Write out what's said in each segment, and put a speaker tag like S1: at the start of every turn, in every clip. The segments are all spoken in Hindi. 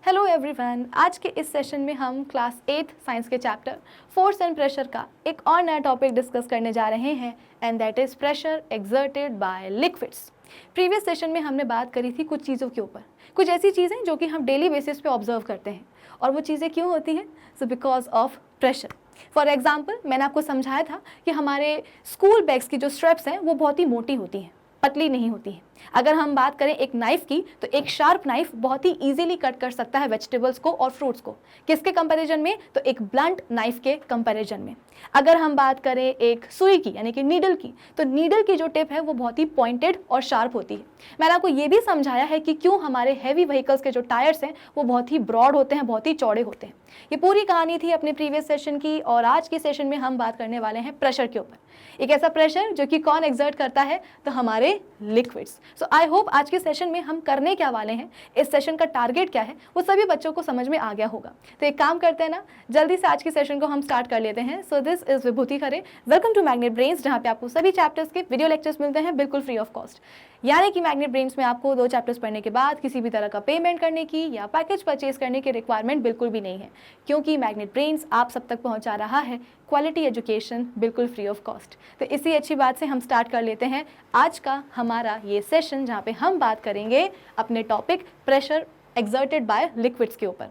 S1: हेलो एवरीवन, आज के इस सेशन में हम क्लास 8 साइंस के चैप्टर फोर्स एंड प्रेशर का एक और नया टॉपिक डिस्कस करने जा रहे हैं and that is pressure exerted by liquids. Previous session में हमने बात करी थी कुछ चीज़ों के ऊपर, कुछ ऐसी चीज़ें जो कि हम डेली बेसिस पे ऑब्जर्व करते हैं और वो चीज़ें क्यों होती हैं? So because of pressure. For example, मैंने आपको समझाया था कि हमारे स्कूल बैग्स की जो स्ट्रैप्स हैं वो बहुत ही मोटी होती हैं, पतली नहीं होती है। अगर हम बात करें एक नाइफ की, तो एक शार्प नाइफ बहुत ही इजीली कट कर सकता है वेजिटेबल्स को और फ्रूट्स को। किसके कंपैरिजन में? तो एक ब्लंट नाइफ के कंपैरिजन में। अगर हम बात करें एक सुई की यानी कि नीडल की, तो नीडल की जो टिप है वो बहुत ही पॉइंटेड और शार्प होती है। मैंने आपको ये भी समझाया है कि क्यों हमारे हैवी व्हीकल्स के जो टायर्स हैं वो बहुत ही ब्रॉड होते हैं, बहुत ही चौड़े होते हैं। ये पूरी कहानी थी अपने प्रीवियस सेशन की और आज के सेशन में हम बात करने वाले हैं प्रेशर के ऊपर। एक ऐसा प्रेशर जो कि कौन एक्सर्ट करता है? तो हमारे लिक्विड्स। सो आई होप आज के सेशन में हम करने क्या वाले हैं, इस सेशन का टारगेट क्या है, वो सभी बच्चों को समझ में आ गया होगा। तो एक काम करते हैं ना, जल्दी से आज के सेशन को हम स्टार्ट कर लेते हैं। So this is Vibhuti Khare, welcome to magnet brains, जहाँ पे आपको सभी चैप्टर्स के वीडियो लेक्चर्स मिलते हैं बिल्कुल फ्री ऑफ कॉस्ट। यानी कि मैग्नेट ब्रेन्स में आपको 2 चैप्टर्स पढ़ने के बाद किसी भी तरह का पेमेंट करने की या पैकेज परचेज करने की रिक्वायरमेंट बिल्कुल भी नहीं है, क्योंकि मैग्नेट ब्रेन्स आप सब तक पहुंचा रहा है क्वालिटी एजुकेशन बिल्कुल फ्री ऑफ कॉस्ट। तो इसी अच्छी बात से हम स्टार्ट कर लेते हैं आज का हमारा ये सेशन, जहाँ पे हम बात करेंगे अपने topic pressure exerted by liquids के ऊपर।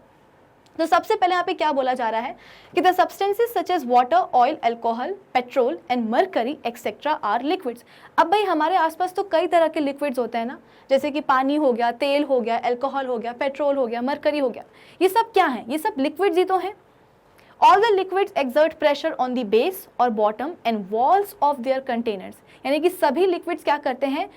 S1: तो सबसे पहले यहाँ पे क्या बोला जा रहा है कि the substances such as water, oil, alcohol, petrol and mercury etcetera are liquids. अब भाई हमारे आसपास तो कई तरह के लिक्विड्स होते हैं ना, जैसे कि पानी हो गया, तेल हो गया, अल्कोहल हो गया, पेट्रोल हो गया, मरकरी हो गया। ये सब क्या है? ये सब लिक्विड्स ही तो हैं। All the liquids exert pressure on the base or bottom and walls of their containers। यानी कि सभी लिक्विड्स क्या करते हैं?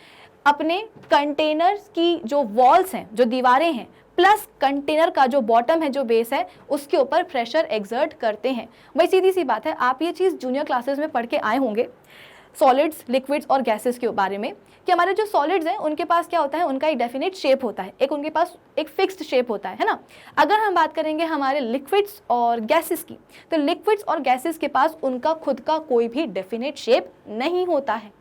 S1: अपने कंटेनर्स की जो वॉल्स हैं, जो दीवारें हैं, प्लस कंटेनर का जो बॉटम है, जो बेस है, उसके ऊपर प्रेशर एक्सर्ट करते हैं। भाई सीधी सी बात है, आप ये चीज़ जूनियर क्लासेस में पढ़ के आए होंगे सॉलिड्स, लिक्विड्स और गैसेस के बारे में, कि हमारे जो सॉलिड्स हैं उनके पास क्या होता है, उनका एक डेफिनेट शेप होता है, एक उनके पास एक फिक्स्ड शेप होता है ना। अगर हम बात करेंगे हमारे लिक्विड्स और गैसेस की, तो लिक्विड्स और गैसेस के पास उनका खुद का कोई भी डेफिनेट शेप नहीं होता है।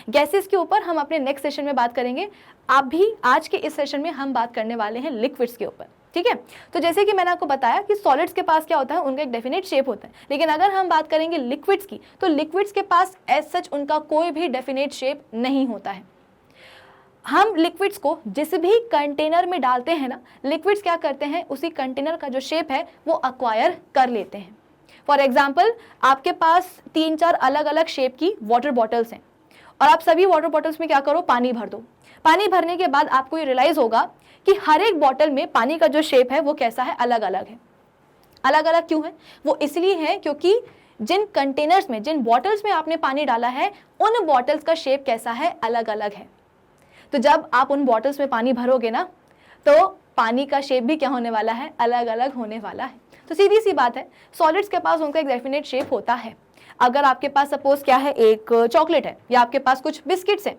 S1: गैसेस के ऊपर हम अपने नेक्स्ट सेशन में बात करेंगे, आप भी आज के इस सेशन में हम बात करने वाले हैं लिक्विड्स के ऊपर, ठीक है। तो जैसे कि मैंने आपको बताया कि सॉलिड्स के पास क्या होता है, उनका एक डेफिनेट शेप होता है, लेकिन अगर हम बात करेंगे लिक्विड्स की, तो लिक्विड्स के पास एज सच उनका कोई भी डेफिनेट शेप नहीं होता है। हम लिक्विड्स को जिस भी कंटेनर में डालते हैं ना, लिक्विड्स क्या करते हैं, उसी कंटेनर का जो शेप है वो अक्वायर कर लेते हैं। फॉर एग्जाम्पल, आपके पास 3-4 अलग अलग शेप की वाटर बॉटल्स हैं और आप सभी वाटर बॉटल्स में क्या करो, पानी भर दो। पानी भरने के बाद आपको ये रियलाइज होगा कि हर एक बॉटल में पानी का जो शेप है वो कैसा है, अलग अलग है। अलग अलग क्यों है? वो इसलिए है क्योंकि जिन कंटेनर्स में, जिन बॉटल्स में आपने पानी डाला है, उन बॉटल्स का शेप कैसा है, अलग अलग है। तो जब आप उन बॉटल्स में पानी भरोगे ना, तो पानी का शेप भी क्या होने वाला है, अलग अलग होने वाला है। तो सीधी सी बात है, सॉलिड्स के पास उनका एक डेफिनेट शेप होता है। अगर आपके पास सपोज क्या है, एक चॉकलेट है या आपके पास कुछ बिस्किट्स हैं,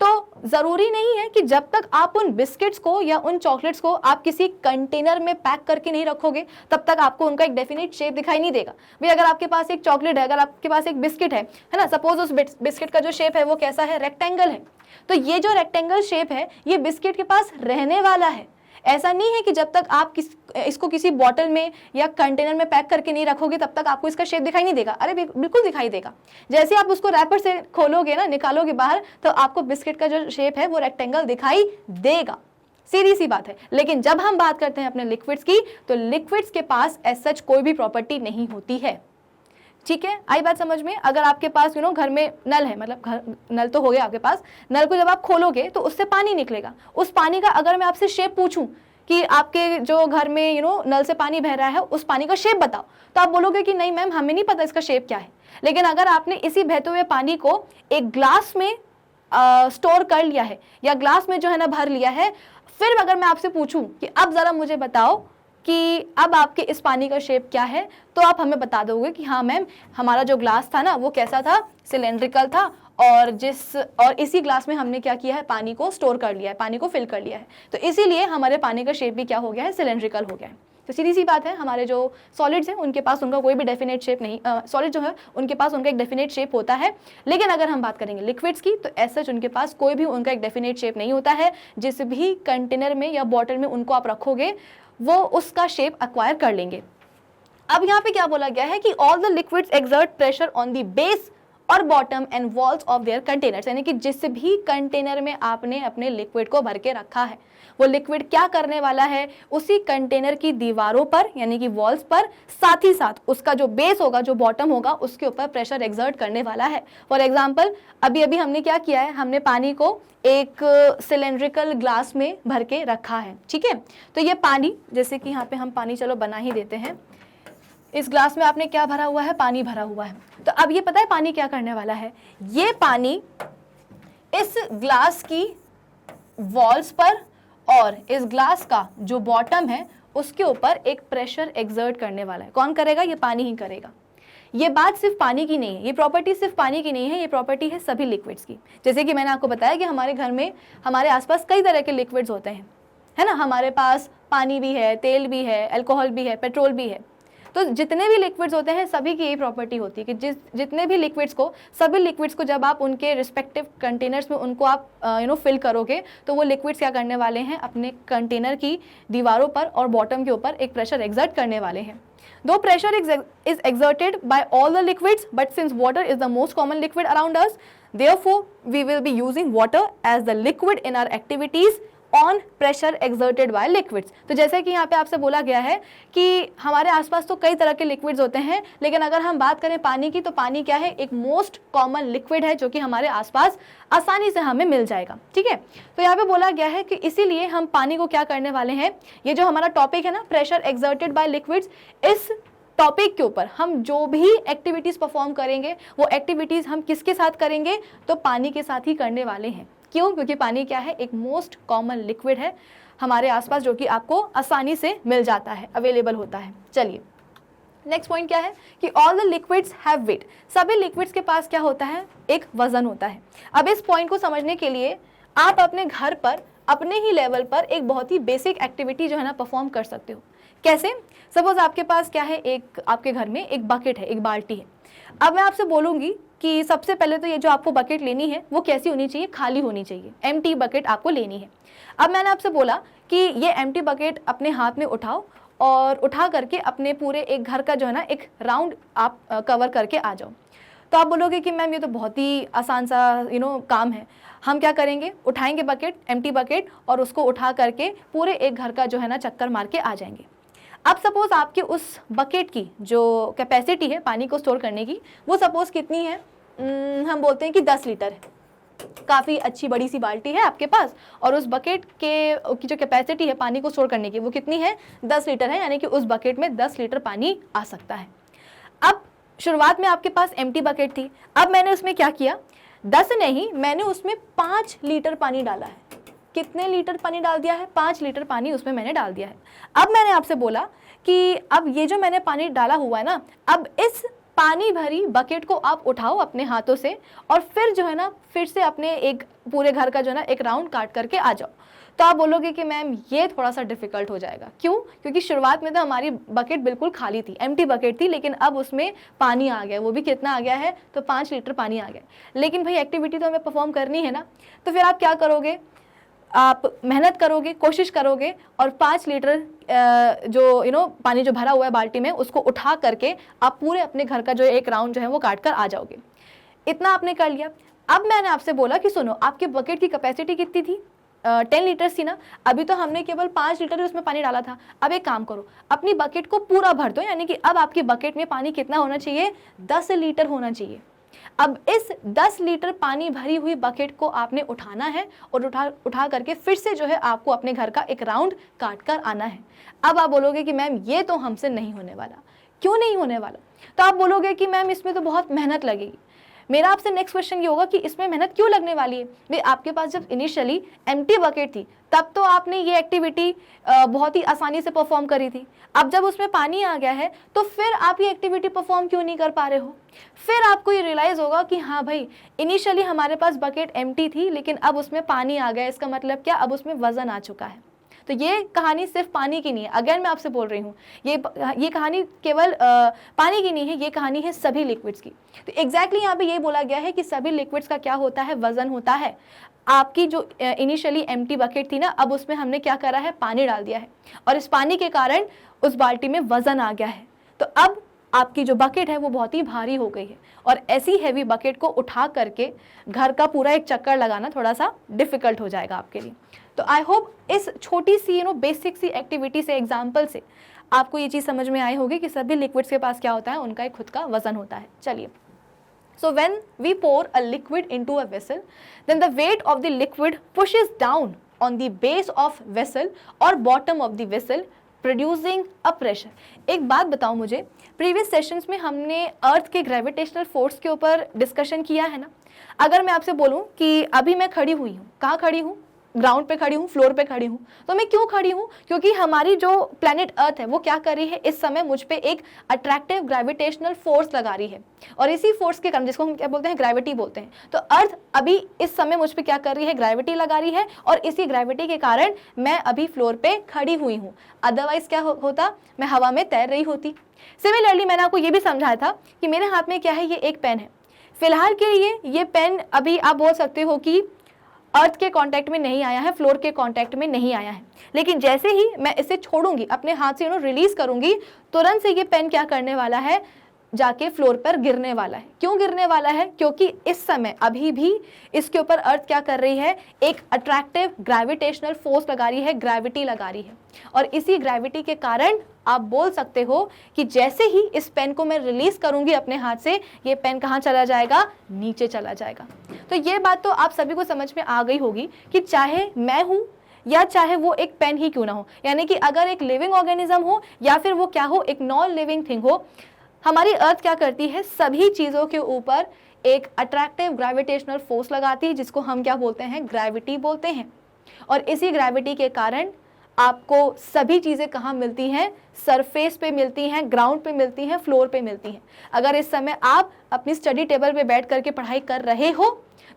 S1: तो ज़रूरी नहीं है कि जब तक आप उन बिस्किट्स को या उन चॉकलेट्स को आप किसी कंटेनर में पैक करके नहीं रखोगे, तब तक आपको उनका एक डेफिनेट शेप दिखाई नहीं देगा। भाई अगर आपके पास एक चॉकलेट है, अगर आपके पास एक बिस्किट है ना, सपोज उस बिस्किट का जो शेप है वो कैसा है, रेक्टेंगल है, तो ये जो रेक्टेंगल शेप है ये बिस्किट के पास रहने वाला है। ऐसा नहीं है कि जब तक आप इसको किसी बॉटल में या कंटेनर में पैक करके नहीं रखोगे तब तक आपको इसका शेप दिखाई नहीं देगा। अरे बिल्कुल दिखाई देगा। जैसे आप उसको रैपर से खोलोगे ना, निकालोगे बाहर, तो आपको बिस्किट का जो शेप है वो रेक्टेंगल दिखाई देगा। सीधी सी बात है। लेकिन जब हम बात करते हैं अपने लिक्विड्स की, तो लिक्विड्स के पास एज सच कोई भी प्रॉपर्टी नहीं होती है, ठीक है। आई बात समझ में? अगर आपके पास घर में नल है, मतलब नल तो हो गया आपके पास, नल को जब आप खोलोगे तो उससे पानी निकलेगा। उस पानी का अगर मैं आपसे शेप पूछूं कि आपके जो घर में नल से पानी बह रहा है, उस पानी का शेप बताओ, तो आप बोलोगे कि नहीं मैम, हमें नहीं पता इसका शेप क्या है। लेकिन अगर आपने इसी बहते हुए पानी को एक ग्लास में स्टोर कर लिया है या ग्लास में जो है ना भर लिया है, फिर अगर मैं आपसे पूछूं कि अब जरा मुझे बताओ कि अब आपके इस पानी का शेप क्या है, तो आप हमें बता दोगे कि हाँ मैम, हमारा जो ग्लास था ना वो कैसा था, सिलेंड्रिकल था, और इसी ग्लास में हमने क्या किया है, पानी को स्टोर कर लिया है, पानी को फिल कर लिया है, तो इसीलिए हमारे पानी का शेप भी क्या हो गया है, सिलेंड्रिकल हो गया है। तो सीधी सी बात है, हमारे जो सॉलिड्स हैं उनके पास उनका कोई भी डेफिनेट शेप नहीं, सॉलिड जो है उनके पास उनका एक डेफिनेट शेप होता है। लेकिन अगर हम बात करेंगे लिक्विड्स की तो ऐसा उनके पास कोई भी उनका एक डेफिनेट शेप नहीं होता है। जिस भी कंटेनर में या बॉटल में उनको आप रखोगे वो उसका शेप एक्वायर कर लेंगे। अब यहाँ पे क्या बोला गया है कि all the liquids exert pressure on the base और bottom and walls of their containers, यानी कि जिस भी कंटेनर में आपने अपने लिक्विड को भर के रखा है वो लिक्विड क्या करने वाला है, उसी कंटेनर की दीवारों पर यानी कि वॉल्स पर, साथ ही साथ उसका जो बेस होगा, जो बॉटम होगा, उसके ऊपर प्रेशर एक्सर्ट करने वाला है। फॉर एग्जाम्पल अभी अभी हमने क्या किया है, हमने पानी को एक सिलेंड्रिकल ग्लास में भर के रखा है, ठीक है। तो ये पानी, जैसे कि यहाँ पे हम पानी चलो बना ही देते हैं, इस ग्लास में आपने क्या भरा हुआ है, पानी भरा हुआ है। तो अब ये पता है पानी क्या करने वाला है, ये पानी इस ग्लास की वॉल्स पर और इस ग्लास का जो बॉटम है उसके ऊपर एक प्रेशर एक्सर्ट करने वाला है। कौन करेगा, ये पानी ही करेगा। ये बात सिर्फ पानी की नहीं है, ये प्रॉपर्टी सिर्फ पानी की नहीं है, ये प्रॉपर्टी है सभी लिक्विड्स की। जैसे कि मैंने आपको बताया कि हमारे घर में हमारे आसपास कई तरह के लिक्विड्स होते हैं, है ना। हमारे पास पानी भी है, तेल भी है, अल्कोहल भी है, पेट्रोल भी है। तो जितने भी लिक्विड्स होते हैं सभी की यही प्रॉपर्टी होती है कि जितने भी लिक्विड्स को, सभी लिक्विड्स को जब आप उनके रिस्पेक्टिव कंटेनर्स में उनको आप फिल करोगे तो वो लिक्विड्स क्या करने वाले हैं, अपने कंटेनर की दीवारों पर और बॉटम के ऊपर एक प्रेशर एक्सर्ट करने वाले हैं। Though pressure is exerted by all the liquids, but since water is the most common liquid around us, therefore we will be using water as the liquid in our activities on pressure exerted by liquids। तो जैसे कि यहाँ पे आपसे बोला गया है कि हमारे आसपास तो कई तरह के लिक्विड्स होते हैं, लेकिन अगर हम बात करें पानी की तो पानी क्या है, एक मोस्ट कॉमन लिक्विड है जो कि हमारे आसपास आसानी से हमें मिल जाएगा, ठीक है। तो यहाँ पे बोला गया है कि इसीलिए हम पानी को क्या करने वाले हैं, ये जो हमारा टॉपिक है ना, प्रेशर एक्सर्टेड बाय लिक्विड्स, इस टॉपिक के ऊपर हम जो भी एक्टिविटीज़ परफॉर्म करेंगे वो एक्टिविटीज़ हम किसके साथ करेंगे, तो पानी के साथ ही करने वाले हैं। क्यों, क्योंकि पानी क्या है, एक मोस्ट कॉमन लिक्विड है हमारे आसपास जो कि आपको आसानी से मिल जाता है, अवेलेबल होता है। चलिए नेक्स्ट पॉइंट क्या है कि all the liquids have weight, सभी लिक्विड्स के पास क्या होता है, एक वजन होता है। अब इस पॉइंट को समझने के लिए आप अपने घर पर अपने ही लेवल पर एक बहुत ही बेसिक एक्टिविटी जो है ना परफॉर्म कर सकते हो। कैसे, सपोज आपके पास क्या है, एक आपके घर में एक बकेट है, एक बाल्टी है। अब मैं आपसे बोलूँगी कि सबसे पहले तो ये जो आपको बकेट लेनी है वो कैसी होनी चाहिए, खाली होनी चाहिए, एम्प्टी बकेट आपको लेनी है। अब मैंने आपसे बोला कि ये एम्प्टी बकेट अपने हाथ में उठाओ और उठा करके अपने पूरे एक घर का जो है ना एक राउंड आप कवर करके आ जाओ। तो आप बोलोगे कि मैम ये तो बहुत ही आसान सा काम है। हम क्या करेंगे, उठाएंगे बकेट, एम्प्टी बकेट, और उसको उठा करके पूरे एक घर का जो है ना चक्कर मार के आ जाएंगे। अब सपोज आपके उस बकेट की जो कैपेसिटी है पानी को स्टोर करने की, वो सपोज कितनी है, हम बोलते हैं कि 10 लीटर है। काफ़ी अच्छी बड़ी सी बाल्टी है आपके पास और उस बकेट की जो कैपेसिटी है पानी को स्टोर करने की वो कितनी है, 10 लीटर है, यानी कि उस बकेट में 10 लीटर पानी आ सकता है। अब शुरुआत में आपके पास एम्प्टी बकेट थी, अब मैंने उसमें क्या किया, 10 नहीं, मैंने उसमें 5 लीटर पानी डाला है। कितने लीटर पानी डाल दिया है, 5 लीटर पानी उसमें मैंने डाल दिया है। अब मैंने आपसे बोला कि अब ये जो मैंने पानी डाला हुआ है ना, अब इस पानी भरी बकेट को आप उठाओ अपने हाथों से और फिर जो है ना फिर से अपने एक पूरे घर का जो है ना एक राउंड काट करके आ जाओ। तो आप बोलोगे कि मैम ये थोड़ा सा डिफिकल्ट हो जाएगा। क्यों, क्योंकि शुरुआत में तो हमारी बकेट बिल्कुल खाली थी, एम्प्टी बकेट थी, लेकिन अब उसमें पानी आ गया, वो भी कितना आ गया है, तो 5 लीटर पानी आ गया। लेकिन भाई एक्टिविटी तो हमें परफॉर्म करनी है ना, तो फिर आप क्या करोगे, आप मेहनत करोगे, कोशिश करोगे और 5 लीटर जो पानी जो भरा हुआ है बाल्टी में उसको उठा करके आप पूरे अपने घर का जो एक राउंड जो है वो काट कर आ जाओगे। इतना आपने कर लिया। अब मैंने आपसे बोला कि सुनो, आपके बकेट की कैपेसिटी कितनी थी, 10 लीटर्स थी ना, अभी तो हमने केवल 5 लीटर ही उसमें पानी डाला था। अब एक काम करो, अपनी बकेट को पूरा भर दो, यानी कि अब आपकी बकेट में पानी कितना होना चाहिए, 10 लीटर होना चाहिए। अब इस 10 लीटर पानी भरी हुई बकेट को आपने उठाना है और उठा करके फिर से जो है आपको अपने घर का एक राउंड काट कर आना है। अब आप बोलोगे कि मैम ये तो हमसे नहीं होने वाला। क्यों नहीं होने वाला, तो आप बोलोगे कि मैम इसमें तो बहुत मेहनत लगेगी। मेरा आपसे नेक्स्ट क्वेश्चन ये होगा कि इसमें मेहनत क्यों लगने वाली है। भाई आपके पास जब इनिशियली एम्प्टी बकेट थी तब तो आपने ये एक्टिविटी बहुत ही आसानी से परफॉर्म करी थी। अब जब उसमें पानी आ गया है तो फिर आप ये एक्टिविटी परफॉर्म क्यों नहीं कर पा रहे हो। फिर आपको ये रियलाइज़ होगा कि हाँ भाई, इनिशियली हमारे पास बकेट एम्प्टी थी लेकिन अब उसमें पानी आ गया, इसका मतलब क्या, अब उसमें वजन आ चुका है। तो ये कहानी सिर्फ पानी की नहीं है, अगेन मैं आपसे बोल रही हूँ, ये कहानी केवल पानी की नहीं है, ये कहानी है सभी लिक्विड्स की। तो एग्जैक्टली यहाँ पे ये बोला गया है कि सभी लिक्विड्स का क्या होता है, वजन होता है। आपकी जो इनिशियली एम्प्टी बकेट थी ना, अब उसमें हमने क्या करा है, पानी डाल दिया है, और इस पानी के कारण उस बाल्टी में वजन आ गया है। तो अब आपकी जो बकेट है वो बहुत ही भारी हो गई है, और ऐसी हैवी बकेट को उठा करके घर का पूरा एक चक्कर लगाना थोड़ा सा डिफिकल्ट हो जाएगा आपके लिए। तो आई होप इस छोटी सी बेसिक सी एक्टिविटी से, एग्जाम्पल से आपको ये चीज़ समझ में आई होगी कि सभी लिक्विड्स के पास क्या होता है, उनका एक खुद का वजन होता है। चलिए, so when we pour a liquid into a vessel, then the weight of the liquid pushes down on the base of vessel or bottom of the vessel, producing a pressure। एक बात बताओ मुझे, प्रीवियस सेशंस में हमने अर्थ के ग्रेविटेशनल फोर्स के ऊपर डिस्कशन किया है ना। अगर मैं आपसे बोलूं कि अभी मैं खड़ी हुई हूँ, कहाँ खड़ी हूँ, ग्राउंड पे खड़ी हूँ, फ्लोर पे खड़ी हूँ, तो मैं क्यों खड़ी हूँ, क्योंकि हमारी जो प्लैनेट अर्थ है वो क्या कर रही है, इस समय मुझ पे एक अट्रैक्टिव ग्रेविटेशनल फोर्स लगा रही है, और इसी फोर्स के कारण, जिसको हम क्या बोलते हैं, ग्रेविटी बोलते हैं। तो अर्थ अभी इस समय मुझ पे क्या कर रही है, ग्रेविटी लगा रही है, और इसी ग्रेविटी के कारण मैं अभी फ्लोर पे खड़ी हुई हूँ। अदरवाइज क्या होता, मैं हवा में तैर रही होती। सिमिलरली मैंने आपको ये भी समझाया था कि मेरे हाथ में क्या है, ये एक पेन है। फिलहाल के लिए ये पेन अभी आप बोल सकते हो कि अर्थ के कांटेक्ट में नहीं आया है, फ्लोर के कांटेक्ट में नहीं आया है, लेकिन जैसे ही मैं इसे छोड़ूंगी, अपने हाथ से रिलीज करूंगी, तुरंत से ये पेन क्या करने वाला है, जाके फ्लोर पर गिरने वाला है। क्यों गिरने वाला है, क्योंकि इस समय अभी भी इसके ऊपर अर्थ क्या कर रही है, एक अट्रैक्टिव ग्रेविटेशनल फोर्स लगा रही है, ग्रेविटी लगा रही है, और इसी ग्रेविटी के कारण आप बोल सकते हो कि जैसे ही इस पेन को मैं रिलीज करूंगी अपने हाथ से, ये पेन कहाँ चला जाएगा, नीचे चला जाएगा। तो ये बात तो आप सभी को समझ में आ गई होगी कि चाहे मैं हूं या चाहे वो एक पेन ही क्यों ना हो, यानी कि अगर एक लिविंग ऑर्गेनिज्म हो या फिर वो क्या हो, एक नॉन लिविंग थिंग हो, हमारी अर्थ क्या करती है, सभी चीज़ों के ऊपर एक अट्रैक्टिव ग्रेविटेशनल फोर्स लगाती है, जिसको हम क्या बोलते हैं, ग्रेविटी बोलते हैं। और इसी ग्रेविटी के कारण आपको सभी चीज़ें कहाँ मिलती हैं, सरफेस पे मिलती हैं, ग्राउंड पे मिलती हैं, फ्लोर पे मिलती हैं। अगर इस समय आप अपनी स्टडी टेबल पे बैठ करके पढ़ाई कर रहे हो,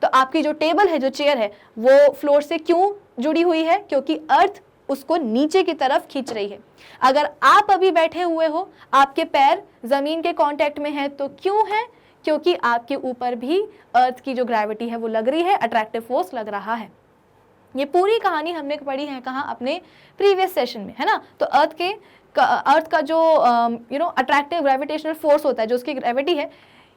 S1: तो आपकी जो टेबल है, जो चेयर है, वो फ्लोर से क्यों जुड़ी हुई है, क्योंकि अर्थ उसको नीचे की तरफ खींच रही है। अगर आप अभी बैठे हुए हो, आपके पैर जमीन के कांटेक्ट में है, तो क्यों है, क्योंकि आपके ऊपर भी अर्थ की जो ग्रेविटी है वो लग रही है, अट्रैक्टिव फोर्स लग रहा है। ये पूरी कहानी हमने पढ़ी है कहाँ, अपने प्रीवियस सेशन में, है ना। तो अर्थ का जो अट्रैक्टिव ग्रेविटेशनल फोर्स होता है, जो उसकी ग्रेविटी है,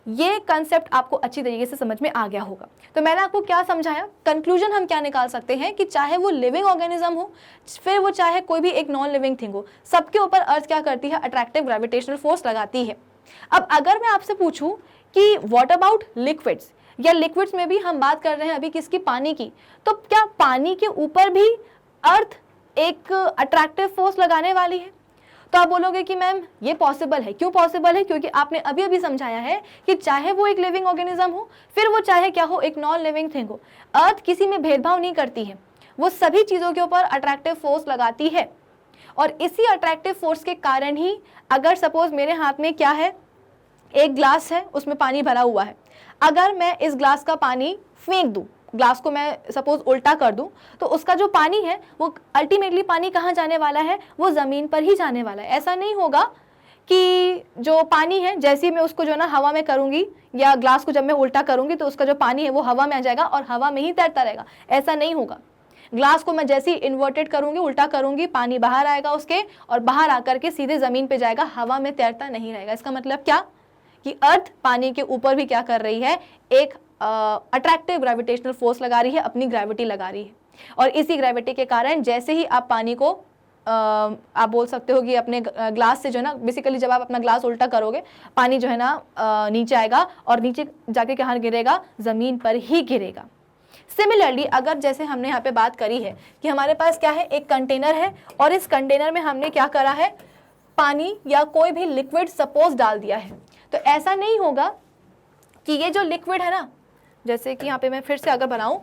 S1: ये कंसेप्ट आपको अच्छी तरीके से समझ में आ गया होगा। तो मैंने आपको क्या समझाया, कंक्लूजन हम क्या निकाल सकते हैं कि चाहे वो लिविंग ऑर्गेनिज्म हो, फिर वो चाहे कोई भी एक नॉन लिविंग थिंग हो, सबके ऊपर अर्थ क्या करती है, अट्रैक्टिव ग्रेविटेशनल फोर्स लगाती है। अब अगर मैं आपसे पूछूं कि व्हाट अबाउट लिक्विड्स, या लिक्विड्स में भी हम बात कर रहे हैं अभी किसकी, पानी की, तो क्या पानी के ऊपर भी अर्थ एक अट्रैक्टिव फोर्स लगाने वाली है? तो आप बोलोगे कि मैम ये पॉसिबल है। क्यों पॉसिबल है? क्योंकि आपने अभी अभी समझाया है कि चाहे वो एक लिविंग ऑर्गेनिज्म हो, फिर वो चाहे क्या हो, एक नॉन लिविंग थिंग हो, अर्थ किसी में भेदभाव नहीं करती है, वो सभी चीज़ों के ऊपर अट्रैक्टिव फोर्स लगाती है। और इसी अट्रैक्टिव फोर्स के कारण ही अगर सपोज मेरे हाथ में क्या है, एक ग्लास है, उसमें पानी भरा हुआ है, अगर मैं इस ग्लास का पानी फेंक दूं, ग्लास को मैं सपोज उल्टा कर दूं, तो उसका जो पानी है वो अल्टीमेटली पानी कहाँ जाने वाला है, वो ज़मीन पर ही जाने वाला है। ऐसा नहीं होगा कि जो पानी है, जैसे ही मैं उसको जो ना हवा में करूँगी, या ग्लास को जब मैं उल्टा करूँगी तो उसका जो पानी है वो हवा में आ जाएगा और हवा में ही तैरता रहेगा। ऐसा नहीं होगा। ग्लास को मैं जैसे ही इन्वर्टेड करूँगी, उल्टा करूँगी, पानी बाहर आएगा उसके, और बाहर आकर के सीधे ज़मीन पर जाएगा, हवा में तैरता नहीं रहेगा। इसका मतलब क्या कि अर्थ पानी के ऊपर भी क्या कर रही है, एक अट्रैक्टिव ग्रेविटेशनल फोर्स लगा रही है, अपनी ग्रेविटी लगा रही है। और इसी ग्रेविटी के कारण जैसे ही आप पानी को आप बोल सकते हो कि अपने ग्लास से जो है ना, बेसिकली जब आप अपना ग्लास उल्टा करोगे, पानी जो है ना नीचे आएगा और नीचे जाके कहाँ गिरेगा, ज़मीन पर ही गिरेगा। सिमिलरली अगर जैसे हमने यहाँ पे बात करी है कि हमारे पास क्या है, एक कंटेनर है, और इस कंटेनर में हमने क्या करा है, पानी या कोई भी लिक्विड सपोज डाल दिया है, तो ऐसा नहीं होगा कि ये जो लिक्विड है ना, जैसे कि यहाँ पे मैं फिर से अगर बनाऊं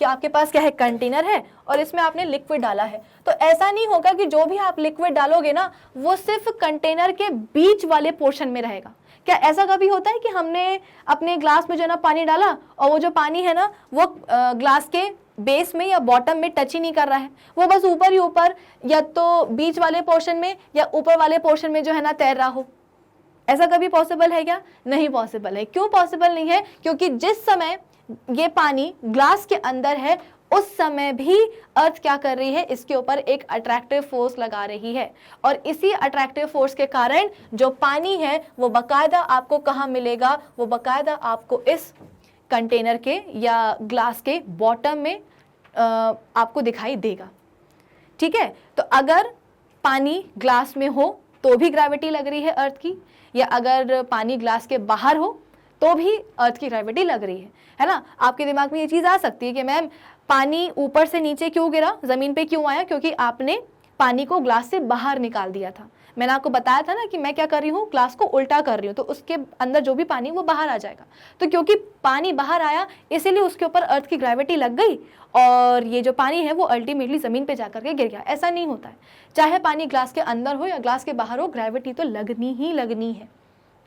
S1: कि आपके पास क्या है, कंटेनर है और इसमें आपने लिक्विड डाला है, तो ऐसा नहीं होगा कि जो भी आप लिक्विड डालोगे ना वो सिर्फ कंटेनर के बीच वाले पोर्शन में रहेगा। क्या ऐसा कभी होता है कि हमने अपने ग्लास में जो ना पानी डाला और वो जो पानी है ना वो ग्लास के बेस में या बॉटम में टच ही नहीं कर रहा है, वो बस ऊपर ही ऊपर या तो बीच वाले पोर्शन में या ऊपर वाले पोर्शन में जो है ना तैर रहा हो। ऐसा कभी पॉसिबल है क्या? नहीं पॉसिबल है। क्यों पॉसिबल नहीं है? क्योंकि जिस समय ये पानी ग्लास के अंदर है उस समय भी अर्थ क्या कर रही है, इसके ऊपर एक अट्रैक्टिव फोर्स लगा रही है, और इसी अट्रैक्टिव फोर्स के कारण जो पानी है वो बकायदा आपको कहाँ मिलेगा, वो बकायदा आपको इस कंटेनर के या ग्लास के बॉटम में आपको दिखाई देगा। ठीक है, तो अगर पानी ग्लास में हो तो भी ग्रेविटी लग रही है अर्थ की, या अगर पानी ग्लास के बाहर हो तो भी अर्थ की ग्रेविटी लग रही है ना। आपके दिमाग में ये चीज़ आ सकती है कि मैम पानी ऊपर से नीचे क्यों गिरा, ज़मीन पे क्यों आया? क्योंकि आपने पानी को ग्लास से बाहर निकाल दिया था। मैंने आपको बताया था ना कि मैं क्या कर रही हूँ, ग्लास को उल्टा कर रही हूँ, तो उसके अंदर जो भी पानी वो बाहर आ जाएगा। तो क्योंकि पानी बाहर आया इसीलिए उसके ऊपर अर्थ की ग्रेविटी लग गई और ये जो पानी है वो अल्टीमेटली ज़मीन पे जाकर के गिर गया। ऐसा नहीं होता है, चाहे पानी ग्लास के अंदर हो या ग्लास के बाहर हो, ग्रेविटी तो लगनी ही लगनी है।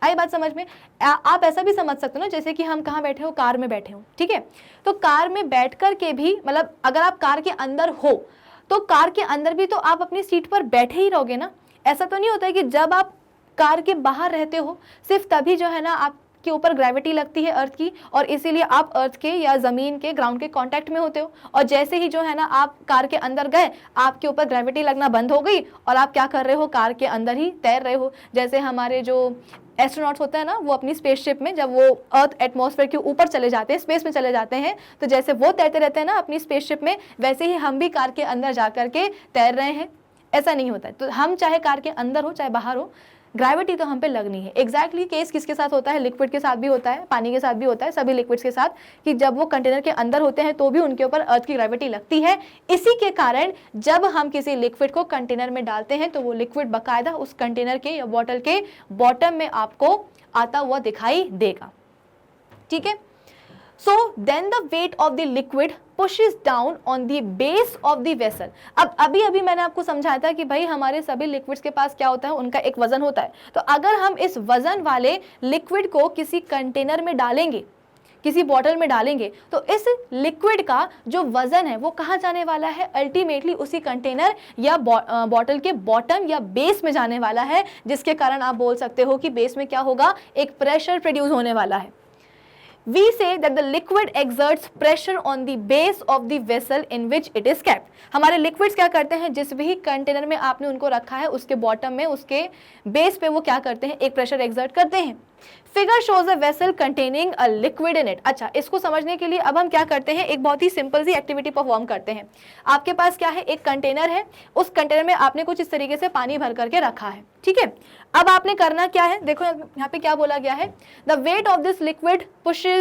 S1: आई बात समझ में? आप ऐसा भी समझ सकते हो ना, जैसे कि हम कहाँ बैठे हो, कार में बैठे हो, ठीक है, तो कार में बैठ कर के भी, मतलब अगर आप कार के अंदर हो तो कार के अंदर भी तो आप अपनी सीट पर बैठे ही रहोगे ना। ऐसा तो नहीं होता है कि जब आप कार के बाहर रहते हो सिर्फ तभी जो है ना आपके ऊपर ग्रेविटी लगती है अर्थ की, और इसीलिए आप अर्थ के या ज़मीन के, ग्राउंड के कांटेक्ट में होते हो, और जैसे ही जो है ना आप कार के अंदर गए आपके ऊपर ग्रेविटी लगना बंद हो गई और आप क्या कर रहे हो, कार के अंदर ही तैर रहे हो। जैसे हमारे जो एस्ट्रोनॉट्स होते हैं ना, वो अपनी स्पेसशिप में जब वो अर्थ एटमॉस्फेयर के ऊपर चले जाते हैं, स्पेस में चले जाते हैं, तो जैसे वो तैरते रहते हैं ना अपनी स्पेसशिप में, वैसे ही हम भी कार के अंदर जा कर के तैर रहे हैं। ऐसा नहीं होता है, तो हम चाहे कार के अंदर हो चाहे बाहर हो, ग्रेविटी तो हम पे लगनी है। एग्जैक्टली केस किसके साथ होता है? लिक्विड के साथ भी होता है, पानी के साथ भी होता है, सभी लिक्विड्स के साथ, कि जब वो कंटेनर के अंदर होते हैं तो भी उनके ऊपर अर्थ की ग्रेविटी लगती है। इसी के कारण जब हम किसी लिक्विड को कंटेनर में डालते हैं तो वो लिक्विड बाकायदा उस कंटेनर के या बॉटल के बॉटम में आपको आता हुआ दिखाई देगा। ठीक है, so then the weight of the liquid pushes down on the base of the vessel। अब अभी मैंने आपको समझाया था कि भाई हमारे सभी लिक्विड्स के पास क्या होता है, उनका एक वजन होता है। तो अगर हम इस वजन वाले लिक्विड को किसी कंटेनर में डालेंगे, किसी बॉटल में डालेंगे, तो इस लिक्विड का जो वजन है वो कहाँ जाने वाला है? अल्टीमेटली उसी कंटेनर या बॉटल के बॉटम या बेस में जाने वाला है, जिसके कारण आप बोल सकते हो कि बेस में क्या होगा, एक प्रेशर प्रोड्यूस होने वाला है। We say that the liquid exerts pressure on the base of the vessel in which it is kept। हमारे लिक्विड्स क्या करते हैं, जिस भी कंटेनर में आपने उनको रखा है उसके बॉटम में, उसके बेस पे वो क्या करते हैं, एक प्रेशर एक्सर्ट करते हैं। Figure shows a vessel containing a liquid in it. अच्छा, इसको समझने के लिए अब हम क्या करते हैं, एक बहुत ही सिंपल सी एक्टिविटी परफॉर्म करते हैं। आपके पास क्या है, एक कंटेनर है, उस कंटेनर में आपने कुछ इस तरीके से पानी भर करके रखा है। ठीक है, अब आपने करना क्या है, देखो यहाँ पे क्या बोला गया है, the weight of this liquid pushes.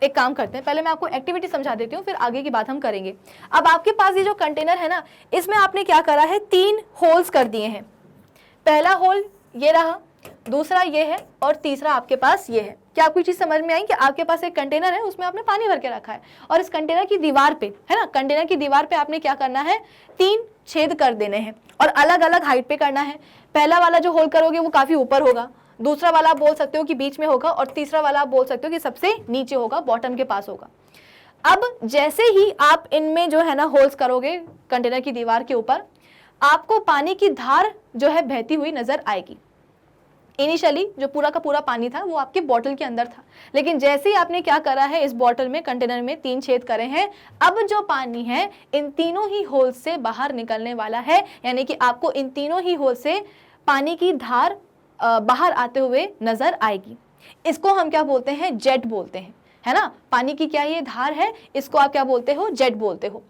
S1: एक काम करते हैं, पहले मैं आपको एक्टिविटी समझा देती हूँ, फिर आगे की बात हम करेंगे। अब आपके पास ये जो कंटेनर है ना, इसमें आपने क्या करा है, 3 होल्स कर दिए हैं। पहला होल ये रहा, दूसरा ये है, और तीसरा आपके पास ये है। क्या आपको चीज समझ में आई कि आपके पास एक कंटेनर है, उसमें आपने पानी भर के रखा है, और इस कंटेनर की दीवार पे है ना, कंटेनर की दीवार पे आपने क्या करना है, 3 छेद कर देने हैं और अलग अलग हाइट पे करना है। पहला वाला जो होल करोगे वो काफी ऊपर होगा, दूसरा वाला आप बोल सकते हो कि बीच में होगा, और तीसरा वाला आप बोल सकते हो कि सबसे नीचे होगा, बॉटम के पास होगा। अब जैसे ही आप इनमें जो है ना होल्स करोगे कंटेनर की दीवार के ऊपर, आपको पानी की धार जो है बहती हुई नजर आएगी। इनिशियली जो पूरा का पूरा पानी था वो आपके बॉटल के अंदर था, लेकिन जैसे ही आपने क्या करा है, इस बॉटल में, कंटेनर में 3 छेद करे हैं, अब जो पानी है इन तीनों ही होल से बाहर निकलने वाला है, यानी कि आपको इन तीनों ही होल से पानी की धार बाहर आते हुए नजर आएगी। इसको हम क्या बोलते हैं, जेट बोलते हैं, है ना। पानी की क्या ये धार है, इसको आप क्या बोलते हो, जेट बोलते हो।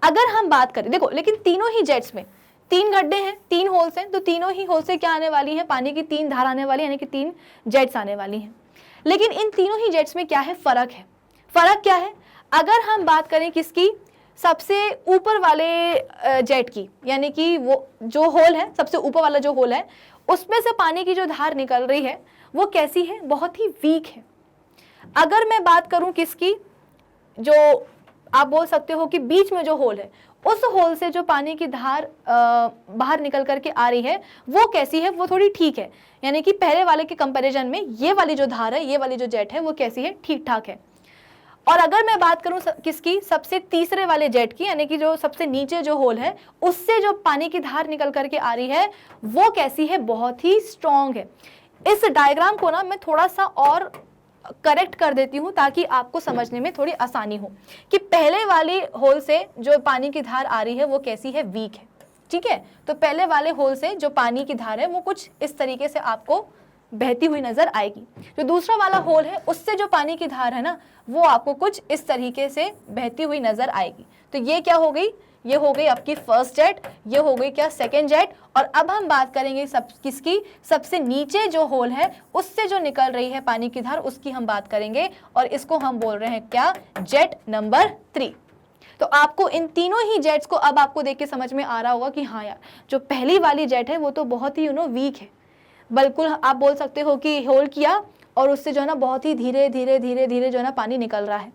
S1: अगर हम बात करें, देखो लेकिन तीनों ही जेट्स में 3 गड्ढे हैं, 3 होल्स हैं, तो तीनों ही होल से क्या आने वाली है, पानी की 3 धार आने वाली है, यानी कि 3 जेट्स आने वाली हैं। लेकिन इन तीनों ही जेट्स में क्या है, फर्क है। फर्क क्या है, अगर हम बात करें किसकी, सबसे ऊपर वाले जेट की, यानी कि वो जो होल है, सबसे ऊपर वाला जो होल है, उसमें से पानी की जो धार निकल रही है वो कैसी है, बहुत ही वीक है। अगर मैं बात करूं किसकी, जो आप बोल सकते हो कि बीच में जो होल है, उस होल से जो पानी की धार बाहर निकल करके आ रही है वो कैसी है, वो थोड़ी ठीक है, यानी कि पहले वाले के कंपैरिजन में ये वाली जो धार है, ये वाली जो जेट है वो कैसी है, ठीक ठाक है। और अगर मैं बात करूं किसकी, सबसे तीसरे वाले जेट की, यानी कि जो सबसे नीचे जो होल है उससे जो पानी की धार निकल करके आ रही है वो कैसी है, बहुत ही स्ट्रॉन्ग है। इस डायग्राम को ना मैं थोड़ा सा और करेक्ट कर देती हूँ ताकि आपको समझने में थोड़ी आसानी हो कि पहले वाले होल से जो पानी की धार आ रही है वो कैसी है, वीक है। ठीक है, तो पहले वाले होल से जो पानी की धार है वो कुछ इस तरीके से आपको बहती हुई नजर आएगी। जो दूसरा वाला होल है उससे जो पानी की धार है ना वो आपको कुछ इस तरीके से बहती हुई नजर आएगी। तो ये क्या हो गई, ये हो गई आपकी फर्स्ट जेट, ये हो गई क्या, सेकेंड जेट। और अब हम बात करेंगे किसकी, सबसे नीचे जो होल है उससे जो निकल रही है पानी की धार उसकी हम बात करेंगे, और इसको हम बोल रहे हैं क्या, जेट नंबर 3। तो आपको इन तीनों ही जेट्स को अब आपको देख के समझ में आ रहा होगा कि हाँ यार, जो पहली वाली जेट है वो तो बहुत ही वीक है। बिल्कुल आप बोल सकते हो कि होल्ड किया और उससे जो है ना बहुत ही धीरे धीरे धीरे धीरे जो है ना पानी निकल रहा है।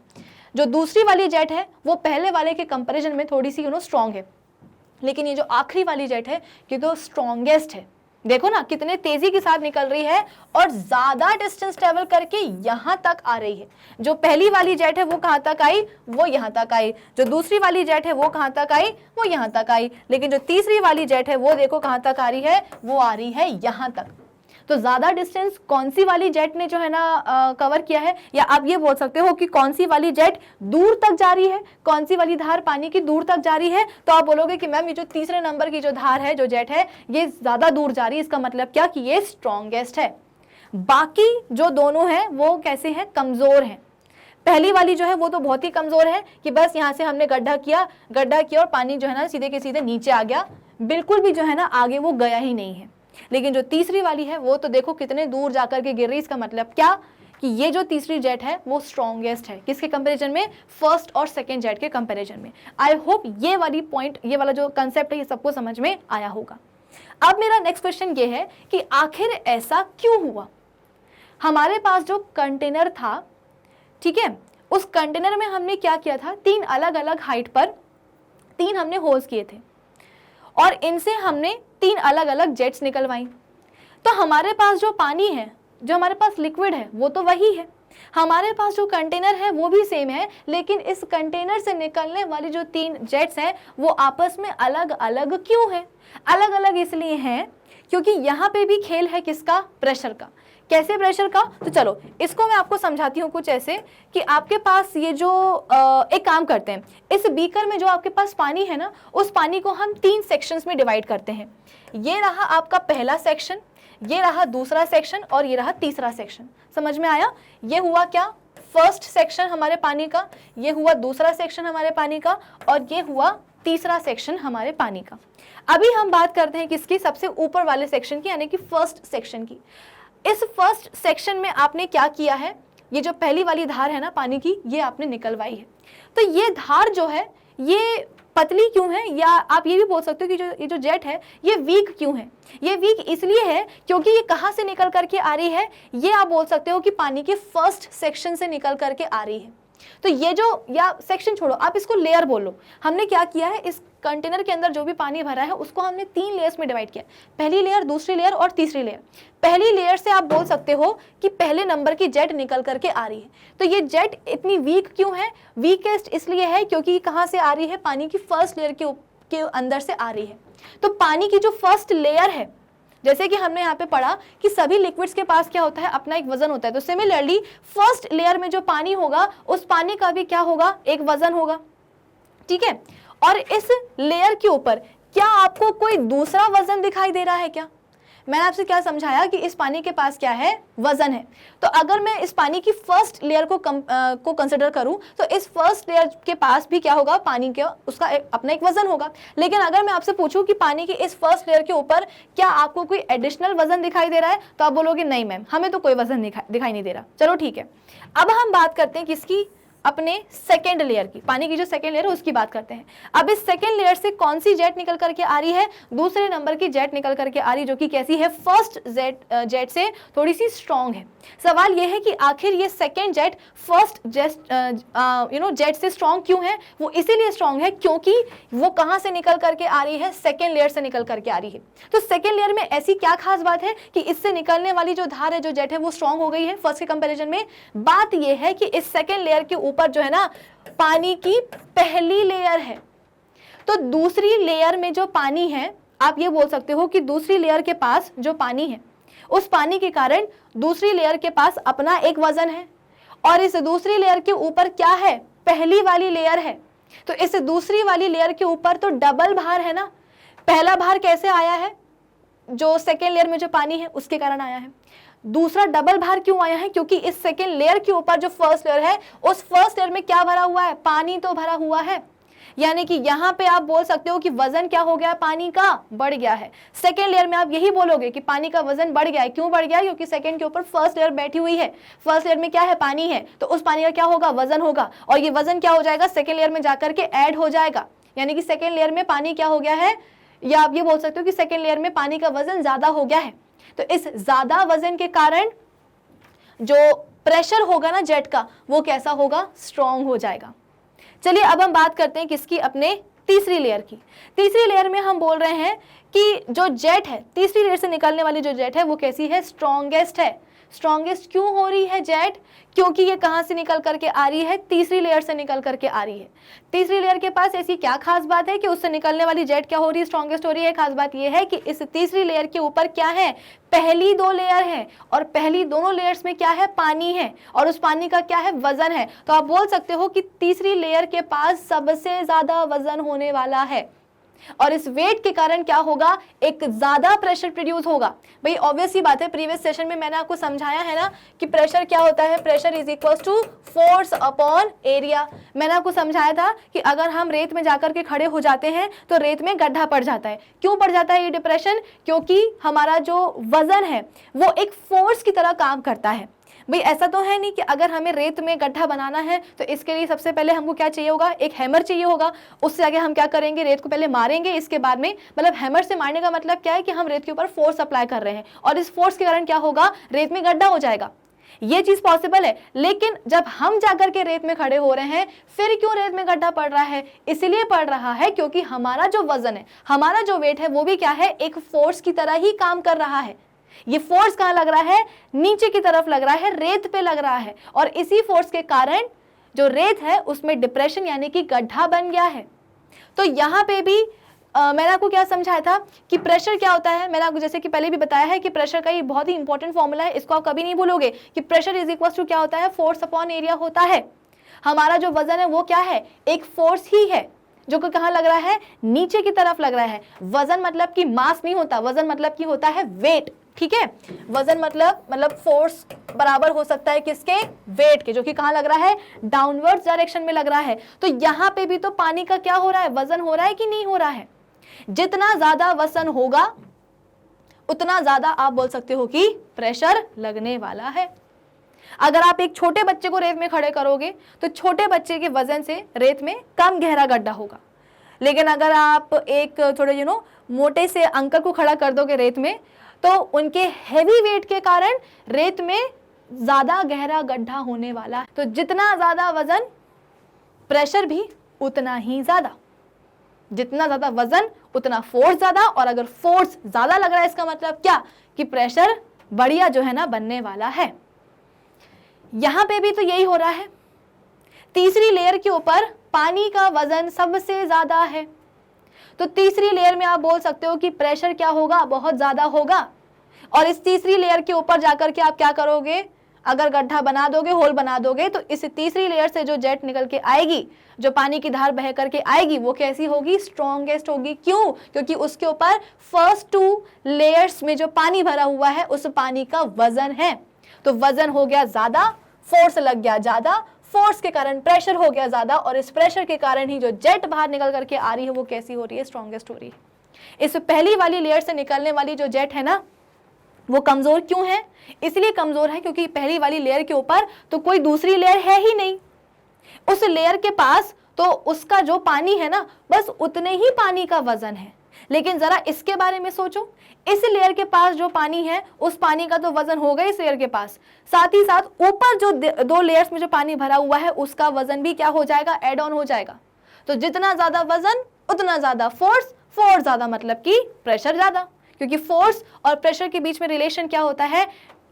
S1: जो दूसरी वाली जेट है वो पहले वाले के कंपैरिजन में थोड़ी सी स्ट्रॉन्ग है, लेकिन ये जो आखिरी वाली जेट है ये तो स्ट्रॉन्गेस्ट है। देखो ना कितने तेजी के साथ निकल रही है और ज्यादा डिस्टेंस ट्रेवल करके यहां तक आ रही है। जो पहली वाली जेट है वो कहां तक आई, वो यहां तक आई। जो दूसरी वाली जेट है वो कहां तक आई, वो यहां तक आई। लेकिन जो तीसरी वाली जेट है वो देखो कहां तक आ रही है, वो आ रही है यहां तक। तो ज्यादा डिस्टेंस कौन सी वाली जेट ने जो है ना कवर किया है, या आप ये बोल सकते हो कि कौन सी वाली जेट दूर तक जा रही है, कौन सी वाली धार पानी की दूर तक जा रही है। तो आप बोलोगे कि मैम ये जो तीसरे नंबर की जो धार है, जो जेट है, ये ज्यादा दूर जा रही है। इसका मतलब क्या कि ये स्ट्रॉन्गेस्ट है। बाकी जो दोनों हैं वो कैसे हैं, कमजोर हैं। पहली वाली जो है वो तो बहुत ही कमजोर है कि बस यहाँ से हमने गड्ढा किया और पानी जो है ना सीधे के सीधे नीचे आ गया, बिल्कुल भी जो है ना आगे वो गया ही नहीं है। लेकिन जो तीसरी वाली है वो तो देखो कितने दूर जाकर के गिर रही। इसका मतलब क्या कि ये जो तीसरी जेट है वो स्ट्रॉन्गेस्ट है। किसके कंपैरिजन में, फर्स्ट और सेकंड जेट के कंपैरिजन में। आई होप ये वाली पॉइंट, ये वाला जो कंसेप्ट है ये सबको समझ में आया होगा। अब मेरा नेक्स्ट क्वेश्चन ये है कि आखिर ऐसा क्यों हुआ। हमारे पास जो कंटेनर था, ठीक है, उस कंटेनर में हमने क्या किया था, 3 अलग अलग हाइट पर 3 हमने होल्स किए थे और इनसे हमने 3 अलग अलग जेट्स निकलवाई। तो हमारे पास जो पानी है, जो हमारे पास लिक्विड है वो तो वही है, हमारे पास जो कंटेनर है वो भी सेम है, लेकिन इस कंटेनर से निकलने वाली जो 3 जेट्स हैं वो आपस में अलग अलग क्यों है। अलग अलग इसलिए हैं क्योंकि यहाँ पे भी खेल है किसका, प्रेशर का। कैसे प्रेशर का, तो चलो इसको मैं आपको समझाती हूँ कुछ ऐसे कि आपके पास ये जो एक काम करते हैं, इस बीकर में जो आपके पास पानी है ना, उस पानी को हम 3 सेक्शंस में डिवाइड करते हैं। ये रहा आपका पहला सेक्शन, ये रहा दूसरा सेक्शन और ये रहा तीसरा सेक्शन। समझ में आया, ये हुआ क्या, फर्स्ट सेक्शन हमारे पानी का, ये हुआ दूसरा सेक्शन हमारे पानी का और ये हुआ तीसरा सेक्शन हमारे पानी का। अभी हम बात करते हैं किसकी, सबसे ऊपर वाले सेक्शन की, यानी कि फर्स्ट सेक्शन की। इस फर्स्ट सेक्शन में आपने क्या किया है, ये जो पहली वाली धार है ना पानी की, ये आपने निकलवाई है। तो ये धार जो है ये पतली क्यों है, या आप ये भी बोल सकते हो कि ये जो जेट है ये वीक क्यों है। ये वीक इसलिए है क्योंकि ये कहाँ से निकल करके आ रही है, ये आप बोल सकते हो कि पानी के फर्स्ट सेक्शन से निकल करके आ रही है। तो ये जो, या सेक्शन छोड़ो, आप इसको लेयर बोलो। हमने क्या किया है, इस कंटेनर के अंदर जो भी पानी भरा है उसको हमने 3 लेयर्स में डिवाइड किया, पहली लेयर, दूसरी लेयर और तीसरी लेयर। पहली लेयर से आप बोल सकते हो कि पहले नंबर की जेट निकल करके आ रही है। तो ये जेट इतनी वीक क्यों है, वीकेस्ट इसलिए है क्योंकि कहाँ से आ रही है, पानी की फर्स्ट लेयर के अंदर से आ रही है। तो पानी की जो फर्स्ट लेयर है, जैसे कि हमने यहाँ पे पढ़ा कि सभी लिक्विड्स के पास क्या होता है, अपना एक वजन होता है। तो सिमिलरली फर्स्ट लेयर में जो पानी होगा उस पानी का भी क्या होगा, एक वजन होगा। ठीक है, और इस लेयर के ऊपर क्या आपको कोई दूसरा वजन दिखाई दे रहा है क्या। मैंने आपसे क्या समझाया कि इस पानी के पास क्या है, वजन है। तो अगर मैं इस पानी की फर्स्ट लेयर को कंसिडर करूं तो इस फर्स्ट लेयर के पास भी क्या होगा, पानी का उसका अपना एक वजन होगा। लेकिन अगर मैं आपसे पूछूं कि पानी की इस फर्स्ट लेयर के ऊपर क्या आपको कोई एडिशनल वजन दिखाई दे रहा है, तो आप बोलोगे नहीं मैम, हमें तो कोई वजन दिखाई नहीं दे रहा। चलो ठीक है, अब हम बात करते हैं किसकी, अपने सेकेंड लेयर की, पानी की जो सेकेंड लेयर है उसकी बात करते हैं। अब इस सेकेंड लेयर से कौन सी जेट निकल करके आ रही है, दूसरे नंबर की जेट निकल करके आ रही है, जो कि कैसी है, फर्स्ट जेट से थोड़ी सी स्ट्रॉन्ग है। सवाल यह है कि आखिर ये सेकेंड जेट फर्स्ट जेट से स्ट्रॉन्ग क्यों है। वो इसीलिए स्ट्रॉन्ग है क्योंकि वो कहां से निकल करके आ रही है, सेकेंड लेयर से निकल करके आ रही है। तो सेकेंड लेयर में ऐसी क्या खास बात है कि इससे निकलने वाली जो धार है, जो जेट है, वो स्ट्रॉन्ग हो गई है फर्स्ट के कंपेरिजन में। बात यह है कि इस सेकेंड लेयर के ऊपर जो है ना पानी की पहली लेयर है, तो दूसरी लेयर में जो पानी है, आप ये बोल सकते हो कि दूसरी लेयर के पास जो पानी है, उस पानी के कारण दूसरी लेयर के पास अपना एक वजन है, और इस दूसरी लेयर के ऊपर क्या है, पहली वाली लेयर है, तो इस दूसरी वाली लेयर के ऊपर तो डबल भार है ना। पहला भार कैसे आया है, जो सेकेंड लेयर में जो पानी है उसके कारण आया है। दूसरा डबल भार क्यों आया है, क्योंकि इस सेकेंड लेयर के ऊपर जो फर्स्ट लेयर है, उस फर्स्ट लेयर में क्या भरा हुआ है, पानी तो भरा हुआ है। यानी कि यहाँ पे आप बोल सकते हो कि वजन क्या हो गया, पानी का बढ़ गया है। सेकेंड लेयर में आप यही बोलोगे कि पानी का वजन बढ़ गया है। क्यों बढ़ गया है, क्योंकि सेकेंड के ऊपर फर्स्ट लेयर बैठी हुई है, फर्स्ट लेयर में क्या है, पानी है, तो उस पानी का क्या होगा, वजन होगा, और ये वजन क्या हो जाएगा, सेकेंड लेयर में जाकर के ऐड हो जाएगा। यानी कि सेकेंड लेयर में पानी क्या हो गया है, या आप ये बोल सकते हो कि सेकेंड लेयर में पानी का वजन ज्यादा हो गया है। तो इस ज्यादा वजन के कारण जो प्रेशर होगा ना जेट का, वो कैसा होगा, स्ट्रॉन्ग हो जाएगा। चलिए अब हम बात करते हैं किसकी, अपने तीसरी लेयर की। तीसरी लेयर में हम बोल रहे हैं कि जो जेट है, तीसरी लेयर से निकलने वाली जो जेट है वो कैसी है, स्ट्रॉन्गेस्ट है। स्ट्रॉन्गेस्ट क्यों हो रही है जेट, क्योंकि ये कहां से निकल करके आ रही है, तीसरी लेयर से निकल करके आ रही है। तीसरी लेयर के पास ऐसी क्या खास बात है कि उससे निकलने वाली जेट क्या हो रही है, स्ट्रॉन्गेस्ट हो रही है। खास बात ये है कि इस तीसरी लेयर के ऊपर क्या है, पहली दो लेयर है, और पहली दोनों लेयर्स में क्या है, पानी है, और उस पानी का क्या है, वजन है। तो आप बोल सकते हो कि तीसरी लेयर के पास सबसे ज्यादा वजन होने वाला है, और इस वेट के कारण क्या होगा, एक ज्यादा प्रेशर प्रोड्यूस होगा। भाई ऑब्वियस ही बात है, प्रीवियस सेशन में मैंने आपको समझाया है ना कि प्रेशर क्या होता है, pressure is equal to force upon area. मैंने आपको समझाया था कि अगर हम रेत में जाकर के खड़े हो जाते हैं तो रेत में गड्ढा पड़ जाता है। क्यों पड़ जाता है ये डिप्रेशन, क्योंकि हमारा जो वजन है वो एक फोर्स की तरह काम करता है। भाई ऐसा तो है नहीं कि अगर हमें रेत में गड्ढा बनाना है तो इसके लिए सबसे पहले हमको क्या चाहिए होगा, एक हैमर चाहिए होगा। उससे आगे हम क्या करेंगे, रेत को पहले मारेंगे, इसके बाद में, मतलब हैमर से मारने का मतलब क्या है कि हम रेत के ऊपर फोर्स अप्लाई कर रहे हैं, और इस फोर्स के कारण क्या होगा, रेत में गड्ढा हो जाएगा। ये चीज पॉसिबल है। लेकिन जब हम जाकर के रेत में खड़े हो रहे हैं, फिर क्यों रेत में गड्ढा पड़ रहा है, इसलिए पड़ रहा है क्योंकि हमारा जो वजन है, हमारा जो वेट है, वो भी क्या है, एक फोर्स की तरह ही काम कर रहा है। ये फोर्स कहां लग रहा है, नीचे की तरफ लग रहा है, रेत पे लग रहा है, और इसी फोर्स के कारण जो रेत है उसमें डिप्रेशन यानी कि गड्ढा बन गया है। तो यहाँ पे भी मैंने आपको क्या समझाया था कि प्रेशर क्या होता है। मैंने आपको जैसे कि पहले भी बताया है कि प्रेशर का ये बहुत ही इंपॉर्टेंट फॉर्मूला है, इसको आप कभी नहीं भूलोगे कि प्रेशर इज इक्वल टू क्या होता है, फोर्स अपॉन एरिया होता है। हमारा जो वजन है वो क्या है, एक फोर्स ही है, जो कि कहां लग रहा है, नीचे की तरफ लग रहा है। वजन मतलब कि मास नहीं होता, वजन मतलब कि होता है वेट, ठीक है। वजन मतलब फोर्स बराबर हो सकता है किसके, वेट के, जो कि कहां लग रहा है, डाउनवर्ड्स डायरेक्शन में लग रहा है। तो यहां पे भी तो पानी का क्या हो रहा है, वजन हो रहा है कि नहीं हो रहा है। जितना ज्यादा वजन होगा उतना ज्यादा आप बोल सकते हो कि प्रेशर लगने वाला है। अगर आप एक छोटे बच्चे को रेत में खड़े करोगे तो छोटे बच्चे के वजन से रेत में कम गहरा गड्ढा होगा, लेकिन अगर आप एक थोड़े मोटे से अंकल को खड़ा कर दोगे रेत में, तो उनके हेवी वेट के कारण रेत में ज्यादा गहरा गड्ढा होने वाला है। तो जितना ज्यादा वजन, प्रेशर भी उतना ही ज्यादा। जितना ज्यादा वजन उतना फोर्स ज्यादा, और अगर फोर्स ज्यादा लग रहा है इसका मतलब क्या, कि प्रेशर बढ़िया जो है ना बनने वाला है। यहां पे भी तो यही हो रहा है। तीसरी लेयर के ऊपर पानी का वजन सबसे ज्यादा है, तो तीसरी लेयर में आप बोल सकते हो कि प्रेशर क्या होगा, बहुत ज्यादा होगा। और इस तीसरी लेयर के ऊपर जाकर के आप क्या करोगे, अगर गड्ढा बना दोगे, होल बना दोगे, तो इस तीसरी लेयर से जो जेट निकल के आएगी, जो पानी की धार बह करके आएगी, वो कैसी होगी, स्ट्रॉन्गेस्ट होगी। क्यों, क्योंकि उसके ऊपर फर्स्ट टू लेयर्स में जो पानी भरा हुआ है उस पानी का वजन है। तो वजन हो गया ज्यादा, फोर्स लग गया ज्यादा, फोर्स के कारण प्रेशर हो गया ज्यादा, और इस प्रेशर के कारण ही जो जेट बाहर निकल करके आ रही है वो कैसी हो रही है, स्ट्रॉन्गेस्ट हो रही है। इस पहली वाली लेयर से निकलने वाली जो जेट है ना, वो कमजोर क्यों है, इसलिए कमजोर है क्योंकि पहली वाली लेयर के ऊपर तो कोई दूसरी लेयर है ही नहीं। उस लेयर के पास तो उसका जो पानी है ना, बस उतने ही पानी का वजन है। लेकिन जरा इसके बारे में सोचो, इस लेयर के पास जो पानी है उस पानी का तो वजन होगा इस लेयर के पास, साथ ही साथ ऊपर जो दो लेयर्स में जो पानी भरा हुआ है उसका वजन भी क्या हो जाएगा, एड ऑन हो जाएगा। तो जितना ज्यादा वजन उतना ज्यादा फोर्स, फोर्स ज्यादा मतलब कि प्रेशर ज्यादा, क्योंकि फोर्स और प्रेशर के बीच में रिलेशन क्या होता है,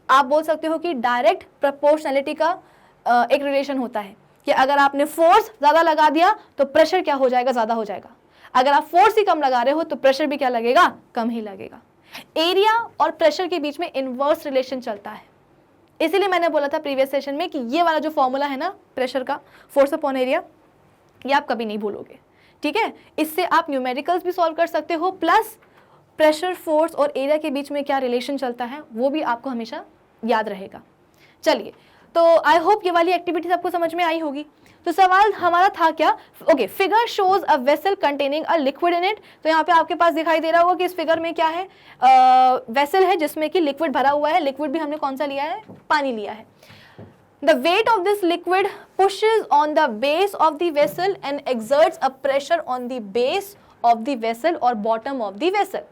S1: आप बोल सकते हो कि डायरेक्ट प्रोपोर्शनलिटी का एक रिलेशन होता है कि अगर आपने फोर्स ज़्यादा लगा दिया तो प्रेशर क्या हो जाएगा, ज़्यादा हो जाएगा। अगर आप फोर्स ही कम लगा रहे हो तो प्रेशर भी क्या लगेगा, कम ही लगेगा। एरिया और प्रेशर के बीच में इनवर्स रिलेशन चलता है। इसीलिए मैंने बोला था प्रीवियस सेशन में कि ये वाला जो फॉर्मूला है ना प्रेशर का, फोर्स अपॉन एरिया, ये आप कभी नहीं भूलोगे, ठीक है। इससे आप न्यूमेरिकल्स भी सॉल्व कर सकते हो, प्लस प्रेशर, फोर्स और एरिया के बीच में क्या रिलेशन चलता है वो भी आपको हमेशा याद रहेगा। चलिए, तो आई होप ये वाली एक्टिविटीज आपको समझ में आई होगी। तो सवाल हमारा था क्या, okay, figure shows a vessel containing a liquid in it. तो यहाँ पे आपके पास दिखाई दे रहा होगा कि इस फिगर में क्या है, वेसल है जिसमें कि लिक्विड भरा हुआ है। लिक्विड भी हमने कौन सा लिया है, पानी लिया है। The weight of this liquid pushes on the base of the vessel and exerts a pressure on the base of the vessel or bottom of the vessel.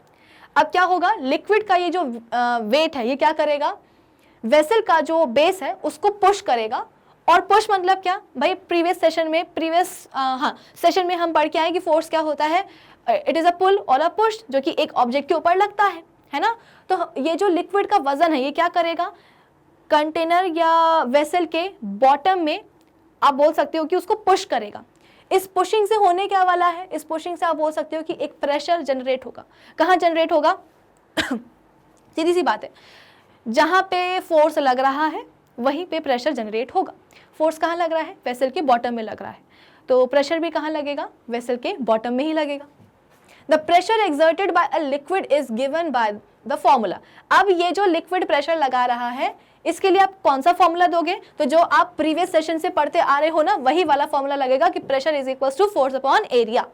S1: अब क्या होगा, लिक्विड का ये जो वेट है ये क्या करेगा, वेसल का जो बेस है उसको पुश करेगा। और पुश मतलब क्या भाई, प्रीवियस सेशन में हम पढ़ के आए कि फोर्स क्या होता है, इट इज अ पुल और अ पुश, जो कि एक ऑब्जेक्ट के ऊपर लगता है ना। तो ये जो लिक्विड का वजन है ये क्या करेगा, कंटेनर या वेसल के बॉटम में आप बोल सकते हो कि उसको पुश करेगा। इस पुशिंग से होने क्या वाला है, इस पुशिंग से आप बोल सकते हो कि एक प्रेशर जनरेट होगा। कहाँ जनरेट होगा सीधी सी बात है, जहाँ पे फोर्स लग रहा है वहीं पे प्रेशर जनरेट होगा। फोर्स कहाँ लग रहा है, वेसल के बॉटम में लग रहा है, तो प्रेशर भी कहाँ लगेगा, वेसल के बॉटम में ही लगेगा। The pressure exerted by a liquid is given by the formula. अब ये जो लिक्विड प्रेशर लगा रहा है इसके लिए आप कौन सा फॉर्मूला दोगे, तो जो आप प्रीवियस सेशन से पढ़ते आ रहे हो ना वही वाला फॉर्मूला लगेगा कि pressure is equals to force upon area.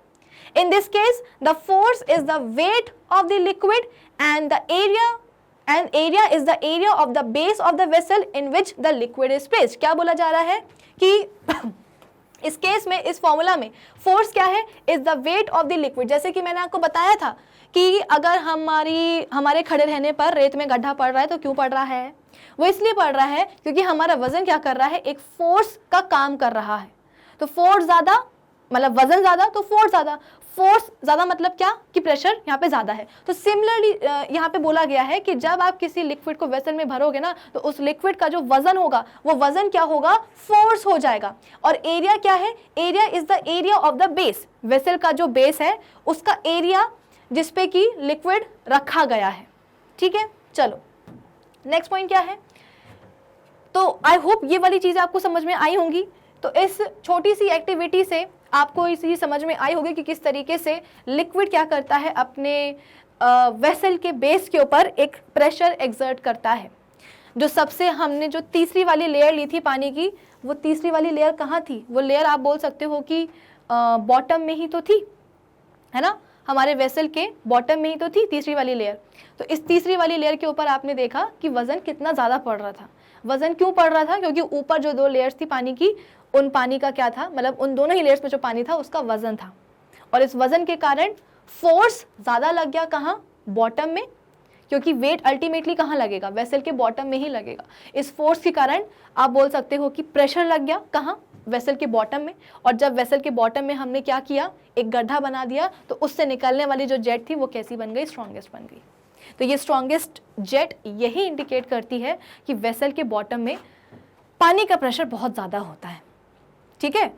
S1: In this case the force is the weight of the liquid and area is the area of the base of the vessel in which the liquid is placed. क्या बोला जा रहा है कि इस केस में, इस फॉर्मूला में फोर्स क्या है, is the weight of the liquid. जैसे कि मैंने आपको बताया था कि अगर हमारे खड़े रहने पर रेत में गड्ढा पड़ रहा है तो क्यों पड़ रहा है, वो इसलिए पड़ रहा है क्योंकि हमारा वजन क्या कर रहा है, एक फोर्स का काम कर रहा है। तो फोर्स ज्यादा मतलब वजन ज्यादा तो फोर्स ज्यादा, फोर्स ज्यादा मतलब क्या कि प्रेशर यहाँ पे ज्यादा है। तो सिमिलरली यहाँ पे बोला गया है कि जब आप किसी लिक्विड को वेसल में भरोगे ना तो उस लिक्विड का जो वजन होगा वो वजन क्या होगा, फोर्स हो जाएगा। और एरिया क्या है, area is the area of the base, vessel का जो बेस है उसका एरिया जिसपे कि लिक्विड रखा गया है, ठीक है। चलो नेक्स्ट पॉइंट क्या है, तो आई होप ये वाली चीजें आपको समझ में आई होंगी। तो इस छोटी सी एक्टिविटी से आपको इसी समझ में आई होगी कि किस तरीके से लिक्विड क्या करता है, अपने वेसल के बेस के ऊपर एक प्रेशर एक्सर्ट करता है। जो सबसे हमने जो तीसरी वाली लेयर ली थी पानी की, वो तीसरी वाली लेयर कहाँ थी, वो लेयर आप बोल सकते हो कि बॉटम में ही तो थी, है ना, हमारे वेसल के बॉटम में ही तो थी तीसरी वाली लेयर। तो इस तीसरी वाली लेयर के ऊपर आपने देखा कि वजन कितना ज़्यादा पड़ रहा था। वजन क्यों पड़ रहा था, क्योंकि ऊपर जो दो लेयर्स थी पानी की, उन पानी का क्या था, मतलब उन दोनों ही लेयर्स में जो पानी था उसका वजन था। और इस वजन के कारण फोर्स ज़्यादा लग गया कहाँ, बॉटम में, क्योंकि वेट अल्टीमेटली कहाँ लगेगा, वेसल के बॉटम में ही लगेगा। इस फोर्स के कारण आप बोल सकते हो कि प्रेशर लग गया कहाँ, वेसल के बॉटम में। और जब वेसल के बॉटम में हमने क्या किया, एक गड्ढा बना दिया, तो उससे निकलने वाली जो जेट थी वो कैसी बन गई, स्ट्रॉन्गेस्ट बन गई। तो ये स्ट्रॉन्गेस्ट जेट यही इंडिकेट करती है कि वेसल के बॉटम में पानी का प्रेशर बहुत ज़्यादा होता है, ठीक है।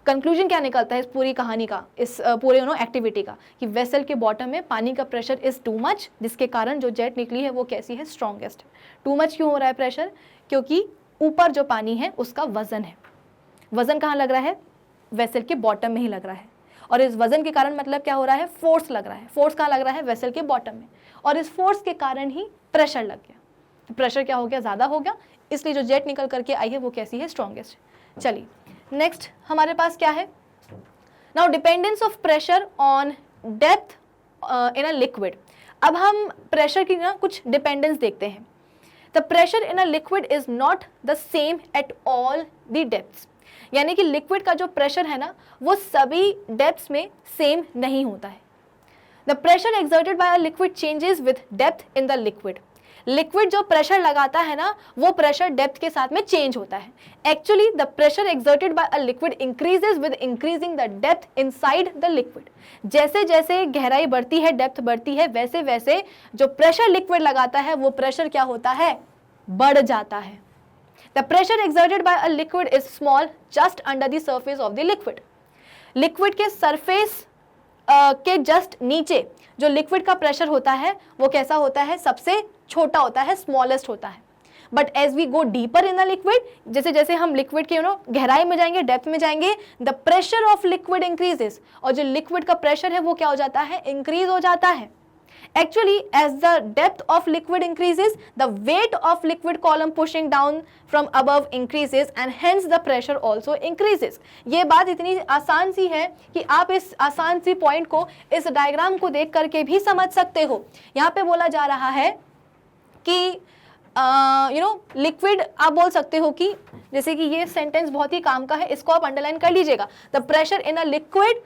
S1: कंक्लूजन क्या निकलता है इस पूरी कहानी का, इस पूरे एक्टिविटी का, कि वेसल के बॉटम में पानी का प्रेशर इज़ टू मच, जिसके कारण जो जेट निकली है वो कैसी है, स्ट्रॉन्गेस्ट। टू मच क्यों हो रहा है प्रेशर, क्योंकि ऊपर जो पानी है उसका वजन है। वजन कहाँ लग रहा है, वेसल के बॉटम में ही लग रहा है। और इस वजन के कारण मतलब क्या हो रहा है, फोर्स लग रहा है। फोर्स कहाँ लग रहा है, वेसल के बॉटम में। और इस फोर्स के कारण ही प्रेशर लग गया। प्रेशर क्या हो गया, ज़्यादा हो गया, इसलिए जो जेट निकल करके आई है वो कैसी है, स्ट्रॉन्गेस्ट। चलिए नेक्स्ट हमारे पास क्या है, now dependence of pressure on depth in a liquid. अब हम प्रेशर की ना कुछ डिपेंडेंस देखते हैं। The pressure in a liquid is not the same at all the depths, यानी कि लिक्विड का जो प्रेशर है ना वो सभी डेप्थ्स में सेम नहीं होता है। The pressure exerted by a liquid changes with depth in the liquid. Liquid जो प्रेशर लगाता है ना वो प्रेशर डेप्थ के साथ में चेंज होता है। Actually the pressure exerted by a liquid increases with increasing the depth inside the liquid. जैसे जैसे गहराई बढ़ती है, डेप्थ बढ़ती है, वैसे वैसे जो प्रेशर लिक्विड लगाता है वो प्रेशर क्या होता है, बढ़ जाता है। The pressure exerted by a liquid is small just under the surface of the liquid. Liquid के सरफेस के जस्ट नीचे जो लिक्विड का प्रेशर होता है वो कैसा होता है, सबसे छोटा होता है, स्मॉलेस्ट होता है। But as we go deeper in the liquid, जैसे जैसे हम लिक्विड के गहराई में जाएंगे, डेप्थ में जाएंगे, the pressure of liquid increases, और जो लिक्विड का प्रेशर है वो क्या हो जाता है, इंक्रीज हो जाता है। Actually, as the depth of liquid increases, the weight of liquid column pushing down from above increases and hence the pressure also increases. ये बात इतनी आसान सी है कि आप इस आसान सी पॉइंट को इस डायग्राम को देख करके भी समझ सकते हो। यहाँ पे बोला जा रहा है कि लिक्विड, आप बोल सकते हो कि जैसे कि ये सेंटेंस बहुत ही काम का है, इसको आप अंडरलाइन कर लीजिएगा। The pressure in a liquid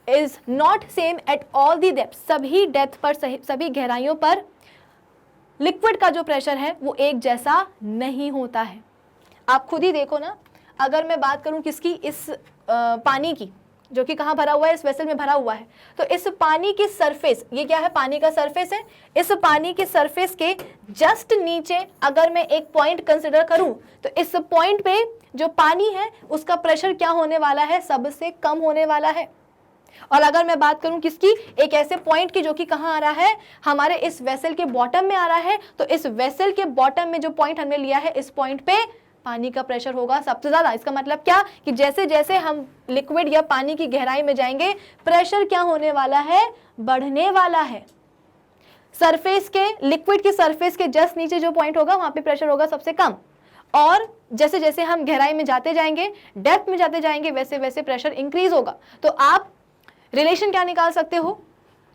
S1: is not same at all the depth, सभी डेप्थ पर, सभी गहराइयों पर लिक्विड का जो प्रेशर है वो एक जैसा नहीं होता है। आप खुद ही देखो ना, अगर मैं बात करूं किसकी, इस पानी की, जो कि कहाँ भरा हुआ है, इस वेसल में भरा हुआ है, तो इस पानी की सरफेस, ये क्या है, पानी का सरफेस है, इस पानी के सरफेस के जस्ट नीचे अगर मैं एक पॉइंट कंसिडर करूं तो इस पॉइंट पे जो पानी है उसका प्रेशर क्या होने वाला है, सबसे कम होने वाला है। और अगर मैं बात करूं किसकी, एक ऐसे पॉइंट की जो कि कहाँ आ रहा है, हमारे इस वेसल के बॉटम में आ रहा है, तो इस वेसल के बॉटम में जो पॉइंट हमने लिया है, इस पॉइंट पे पानी का प्रेशर होगा सबसे ज्यादा। इसका मतलब क्या कि जैसे जैसे हम लिक्विड या पानी की गहराई में जाएंगे, प्रेशर क्या होने वाला है, बढ़ने वाला है। सरफेस के, लिक्विड के सरफेस के जस्ट नीचे जो पॉइंट होगा वहां पे प्रेशर होगा सबसे कम, और जैसे जैसे हम गहराई में जाते जाएंगे, डेप्थ में जाते जाएंगे, वैसे वैसे प्रेशर इंक्रीज होगा। तो आप रिलेशन क्या निकाल सकते हो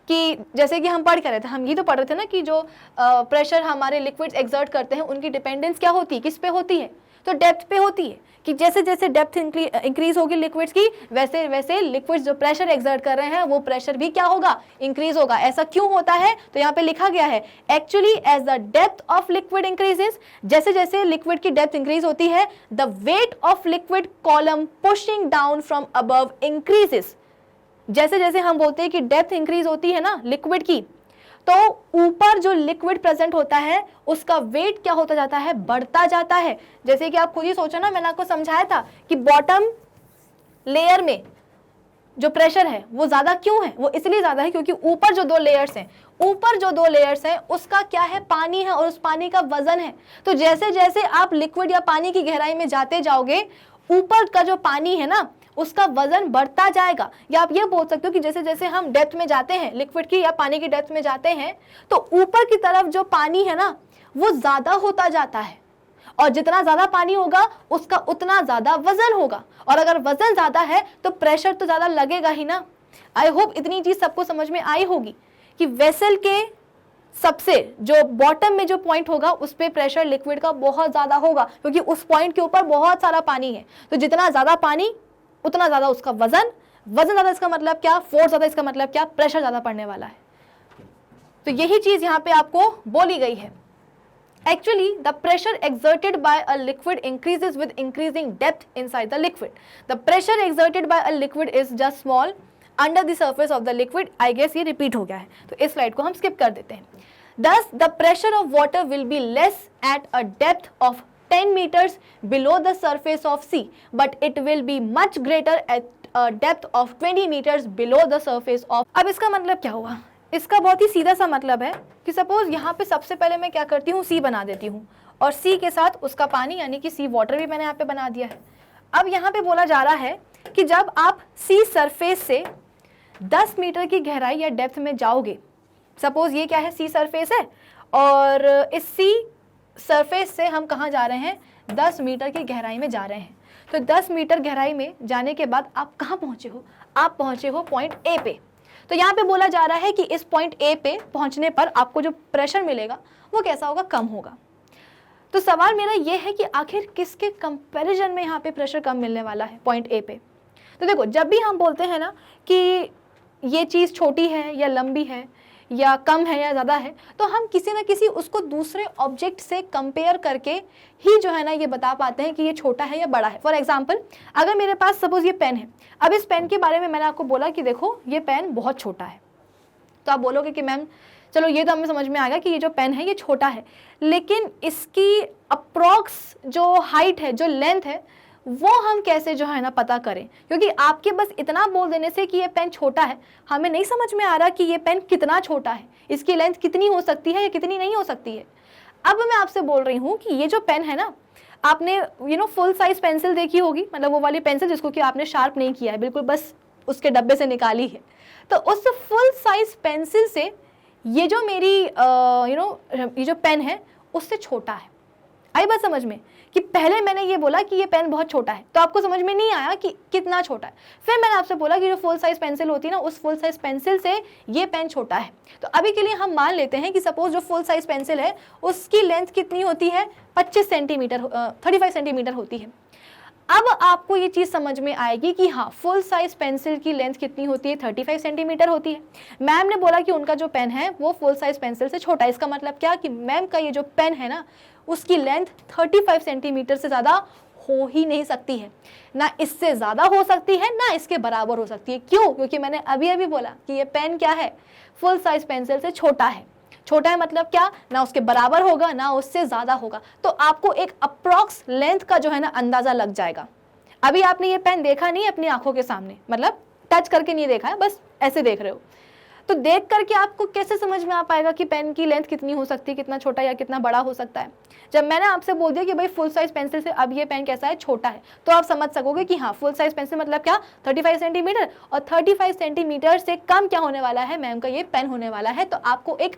S1: कि जैसे कि हम पढ़ कर रहे थे, हम ये तो पढ़ रहे थे ना कि जो प्रेशर हमारे लिक्विड्स एक्सर्ट करते हैं उनकी डिपेंडेंस क्या होती है, किस पे होती है, तो डेप्थ पे होती है। कि जैसे जैसे डेप्थ इंक्रीज होगी लिक्विड्स की, वैसे वैसे लिक्विड्स जो प्रेशर एक्सर्ट कर रहे हैं वो प्रेशर भी क्या होगा, इंक्रीज होगा। ऐसा क्यों होता है, तो यहाँ पे लिखा गया है, actually as the depth of liquid increases, जैसे जैसे लिक्विड की डेप्थ इंक्रीज होती है, the weight of liquid column pushing down from above increases. जैसे जैसे हम बोलते हैं कि डेप्थ इंक्रीज होती है ना लिक्विड की, तो ऊपर जो लिक्विड प्रेजेंट होता है उसका वेट क्या होता जाता है, बढ़ता जाता है। जैसे कि आप खुद ही सोचो ना, मैंने आपको समझाया था कि बॉटम लेयर में जो प्रेशर है वो ज्यादा क्यों है, वो इसलिए ज्यादा है क्योंकि ऊपर जो दो लेयर्स हैं, ऊपर जो दो लेयर्स हैं उसका क्या है, पानी है, और उस पानी का वजन है। तो जैसे जैसे आप लिक्विड या पानी की गहराई में जाते जाओगे, ऊपर का जो पानी है ना उसका वजन बढ़ता जाएगा। या आप ये बोल सकते हो कि जैसे जैसे हम डेप्थ में जाते हैं, लिक्विड की या पानी की डेप्थ में जाते हैं, तो ऊपर की तरफ जो पानी है ना वो ज्यादा होता जाता है, और जितना ज्यादा पानी होगा उसका उतना ज्यादा वजन होगा, और अगर वजन ज्यादा है तो प्रेशर तो ज्यादा लगेगा ही ना। आई होप इतनी चीज सबको समझ में आई होगी कि वेसल के सबसे जो बॉटम में जो पॉइंट होगा उस पे प्रेशर लिक्विड का बहुत ज्यादा होगा, क्योंकि उस पॉइंट के ऊपर बहुत सारा पानी है। तो जितना ज्यादा पानी उतना ज्यादा उसका वजन, वजन ज्यादा इसका मतलब क्या, फोर्स ज्यादा इसका मतलब क्या, प्रेशर ज्यादा पड़ने वाला है। तो यही चीज यहाँ पे आपको बोली गई है। Actually, the pressure exerted by a liquid increases with increasing depth inside the liquid. The pressure exerted by a liquid is just small under the surface of the liquid. I guess ये repeat हो गया है, तो इस स्लाइड को हम skip कर देते हैं। Thus, the pressure of water will be less at a depth of 10 meters below the surface of sea, but it will be much greater at a depth of 20 meters below the surface of। अब इसका मतलब क्या हुआ, इसका बहुत ही सीधा सा मतलब है कि सपोज यहाँ पे सबसे पहले मैं क्या करती हूँ, सी बना देती हूँ, और सी के साथ उसका पानी यानी कि सी वाटर भी मैंने यहाँ पे बना दिया है। अब यहाँ पे बोला जा रहा है कि जब आप सी सरफेस से 10 मीटर की गहराई या डेप्थ में जाओगे, सपोज ये क्या है, सी सरफेस है, और इस सी सरफेस से हम कहाँ जा रहे हैं, 10 मीटर की गहराई में जा रहे हैं। तो 10 मीटर गहराई में जाने के बाद आप कहाँ पहुँचे हो, आप पहुँचे हो पॉइंट ए पे। तो यहाँ पे बोला जा रहा है कि इस पॉइंट ए पे पहुंचने पर आपको जो प्रेशर मिलेगा वो कैसा होगा, कम होगा। तो सवाल मेरा ये है कि आखिर किसके कंपैरिजन में यहाँ पे प्रेशर कम मिलने वाला है पॉइंट ए पे। तो देखो, जब भी हम बोलते हैं ना कि ये चीज़ छोटी है या लंबी है या कम है या ज़्यादा है, तो हम किसी ना किसी उसको दूसरे ऑब्जेक्ट से कंपेयर करके ही जो है ना ये बता पाते हैं कि ये छोटा है या बड़ा है। फॉर एग्जाम्पल, अगर मेरे पास सपोज ये पेन है, अब इस पेन के बारे में मैंने आपको बोला कि देखो ये पेन बहुत छोटा है, तो आप बोलोगे कि मैम चलो ये तो हमें समझ में आ गया कि ये जो पेन है ये छोटा है, लेकिन इसकी अप्रॉक्स जो हाइट है, जो लेंथ है, वो हम कैसे जो है ना पता करें, क्योंकि आपके बस इतना बोल देने से कि ये पेन छोटा है हमें नहीं समझ में आ रहा कि ये पेन कितना छोटा है, इसकी लेंथ कितनी हो सकती है या कितनी नहीं हो सकती है। अब मैं आपसे बोल रही हूँ कि ये जो पेन है ना, आपने फुल साइज पेंसिल देखी होगी, मतलब वो वाली पेंसिल जिसको कि आपने शार्प नहीं किया है, बिल्कुल बस उसके डब्बे से निकाली है। तो उस फुल साइज पेंसिल से ये जो मेरी ये जो पेन है उससे छोटा है। आई बात समझ में कि पहले मैंने ये बोला कि ये पेन बहुत छोटा है, तो आपको समझ में नहीं आया कि कितना छोटा है। फिर मैंने आपसे बोला कि जो फुल साइज पेंसिल होती है ना, उस फुल साइज पेंसिल से ये पेन छोटा है। तो अभी के लिए हम मान लेते हैं कि सपोज जो फुल साइज पेंसिल है उसकी लेंथ कितनी होती है, 35 सेंटीमीटर होती है। अब आपको ये चीज़ समझ में आएगी कि हाँ, फुल साइज पेंसिल की लेंथ कितनी होती है, 35 सेंटीमीटर होती है। मैम ने बोला कि उनका जो पेन है वो फुल साइज पेंसिल से छोटा है। इसका मतलब क्या कि मैम का ये जो पेन है ना, उसकी लेंथ 35 सेंटीमीटर से ज़्यादा हो ही नहीं सकती है, ना इससे ज़्यादा हो सकती है ना इसके बराबर हो सकती है। क्यों? क्योंकि मैंने अभी अभी बोला कि ये पेन क्या है, फुल साइज पेंसिल से छोटा है। छोटा है मतलब क्या, ना उसके बराबर होगा ना उससे ज़्यादा होगा। तो आपको एक अप्रॉक्स लेंथ का जो है ना अंदाज़ा लग जाएगा। अभी आपने ये पेन देखा नहीं अपनी आंखों के सामने, मतलब टच करके नहीं देखा है, बस ऐसे देख रहे हो। तो देख करके आपको कैसे समझ में आ पाएगा कि पेन की लेंथ कितनी हो सकती है, कितना छोटा या कितना बड़ा हो सकता है। जब मैंने आपसे बोल दिया कि भाई फुल साइज पेंसिल से अब ये पेन कैसा है, छोटा है, तो आप समझ सकोगे कि हाँ, फुल साइज पेंसिल मतलब क्या, 35 सेंटीमीटर, और 35 सेंटीमीटर से कम क्या होने वाला है, मैम का ये पेन होने वाला है। तो आपको एक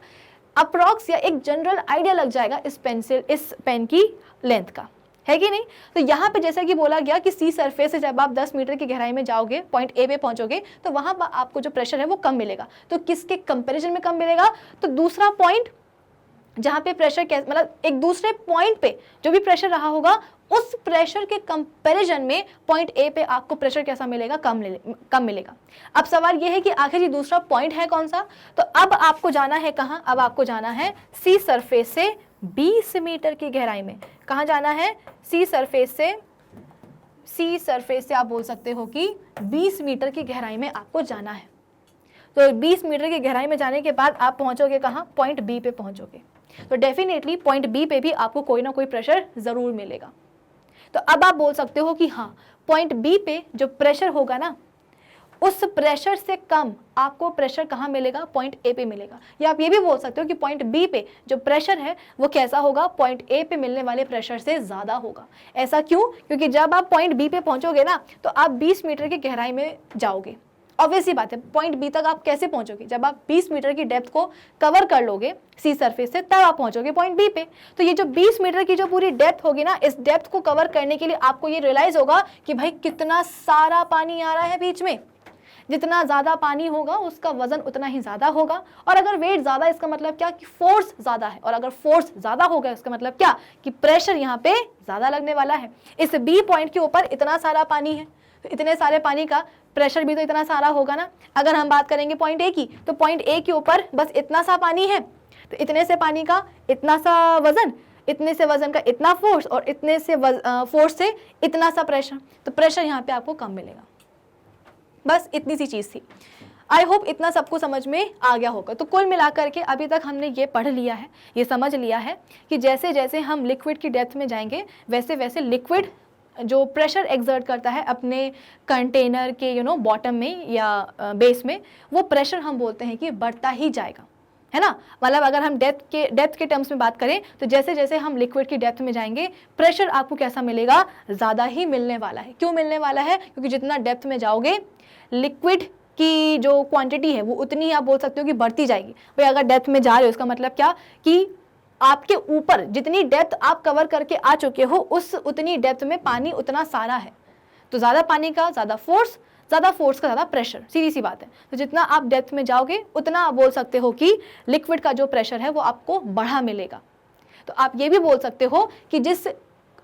S1: अप्रॉक्स या एक जनरल आइडिया लग जाएगा इस पेन की लेंथ का, है कि नहीं। तो यहाँ पे जैसा कि बोला गया कि सी सरफेस से जब आप 10 मीटर की गहराई में जाओगे, पॉइंट ए पे पहुंचोगे, तो वहां पर आपको जो प्रेशर है वो कम मिलेगा। तो किसके कंपैरिजन में कम मिलेगा, तो दूसरा पॉइंट जहाँ पे प्रेशर मतलब एक दूसरे पॉइंट पे जो भी प्रेशर रहा होगा, उस प्रेशर के कंपैरिजन में पॉइंट ए पे आपको प्रेशर कैसा मिलेगा, कम मिलेगा। अब सवाल ये है कि आखिर ये दूसरा पॉइंट है कौन सा। तो अब आपको जाना है कहाँ, अब आपको जाना है सी सरफेस से 20 मीटर की गहराई में। कहाँ जाना है, सी सरफेस से आप बोल सकते हो कि 20 मीटर की गहराई में आपको जाना है। तो 20 मीटर की गहराई में जाने के बाद आप पहुंचोगे कहाँ, पॉइंट बी पे पहुंचोगे। तो डेफिनेटली पॉइंट बी पे भी आपको कोई ना कोई प्रेशर जरूर मिलेगा। तो अब आप बोल सकते हो कि हाँ, पॉइंट बी पे जो प्रेशर होगा ना, उस प्रेशर से कम आपको प्रेशर कहाँ मिलेगा, पॉइंट ए पे मिलेगा। या आप ये भी बोल सकते हो कि पॉइंट बी पे जो प्रेशर है वो कैसा होगा, पॉइंट ए पे मिलने वाले प्रेशर से ज़्यादा होगा। ऐसा क्यों? क्योंकि जब आप पॉइंट बी पे पहुंचोगे ना, तो आप 20 मीटर की गहराई में जाओगे। ऑब्वियस ही बात है, पॉइंट बी तक आप कैसे पहुंचोगे, जब आप 20 मीटर की डेप्थ को कवर कर लोगे सी सरफेस से, तब आप पहुंचोगे पॉइंट बी पे। तो ये जो 20 मीटर की जो पूरी डेप्थ होगी ना, इस डेप्थ को कवर करने के लिए आपको ये रियलाइज होगा कि भाई कितना सारा पानी आ रहा है बीच में। जितना ज़्यादा पानी होगा उसका वजन उतना ही ज़्यादा होगा, और अगर वेट ज़्यादा, इसका मतलब क्या कि फोर्स ज़्यादा है, और अगर फोर्स ज़्यादा होगा इसका मतलब क्या कि प्रेशर यहाँ पे ज़्यादा लगने वाला है। इस बी पॉइंट के ऊपर इतना सारा पानी है, तो इतने सारे पानी का प्रेशर भी तो इतना सारा होगा ना। अगर हम बात करेंगे पॉइंट ए की, तो पॉइंट ए के ऊपर बस इतना सा पानी है, तो इतने से पानी का इतना सा वजन, इतने से वजन का इतना फोर्स, और इतने से फोर्स से इतना सा प्रेशर। तो प्रेशर यहाँ पे आपको कम मिलेगा। बस इतनी सी चीज़ थी। आई होप इतना सबको समझ में आ गया होगा। तो कुल मिलाकर के अभी तक हमने ये पढ़ लिया है, ये समझ लिया है कि जैसे जैसे हम लिक्विड की डेप्थ में जाएंगे, वैसे वैसे लिक्विड जो प्रेशर एक्सर्ट करता है अपने कंटेनर के बॉटम में या बेस में, वो प्रेशर हम बोलते हैं कि बढ़ता ही जाएगा, है ना। मतलब अगर हम डेप्थ के टर्म्स में बात करें, तो जैसे जैसे हम लिक्विड की डेप्थ में जाएंगे, प्रेशर आपको कैसा मिलेगा, ज़्यादा ही मिलने वाला है। क्यों मिलने वाला है? क्योंकि जितना डेप्थ में जाओगे, लिक्विड की जो क्वांटिटी है वो उतनी ही आप बोल सकते हो कि बढ़ती जाएगी। भाई अगर डेप्थ में जा रहे हो, इसका मतलब क्या कि आपके ऊपर जितनी डेप्थ आप कवर करके आ चुके हो, उस उतनी डेप्थ में पानी उतना सारा है। तो ज़्यादा पानी का ज़्यादा फोर्स, ज़्यादा फोर्स का ज़्यादा प्रेशर, सीधी सी बात है। तो जितना आप डेप्थ में जाओगे, उतना आप बोल सकते हो कि लिक्विड का जो प्रेशर है वो आपको बढ़ा मिलेगा। तो आप ये भी बोल सकते हो कि जिस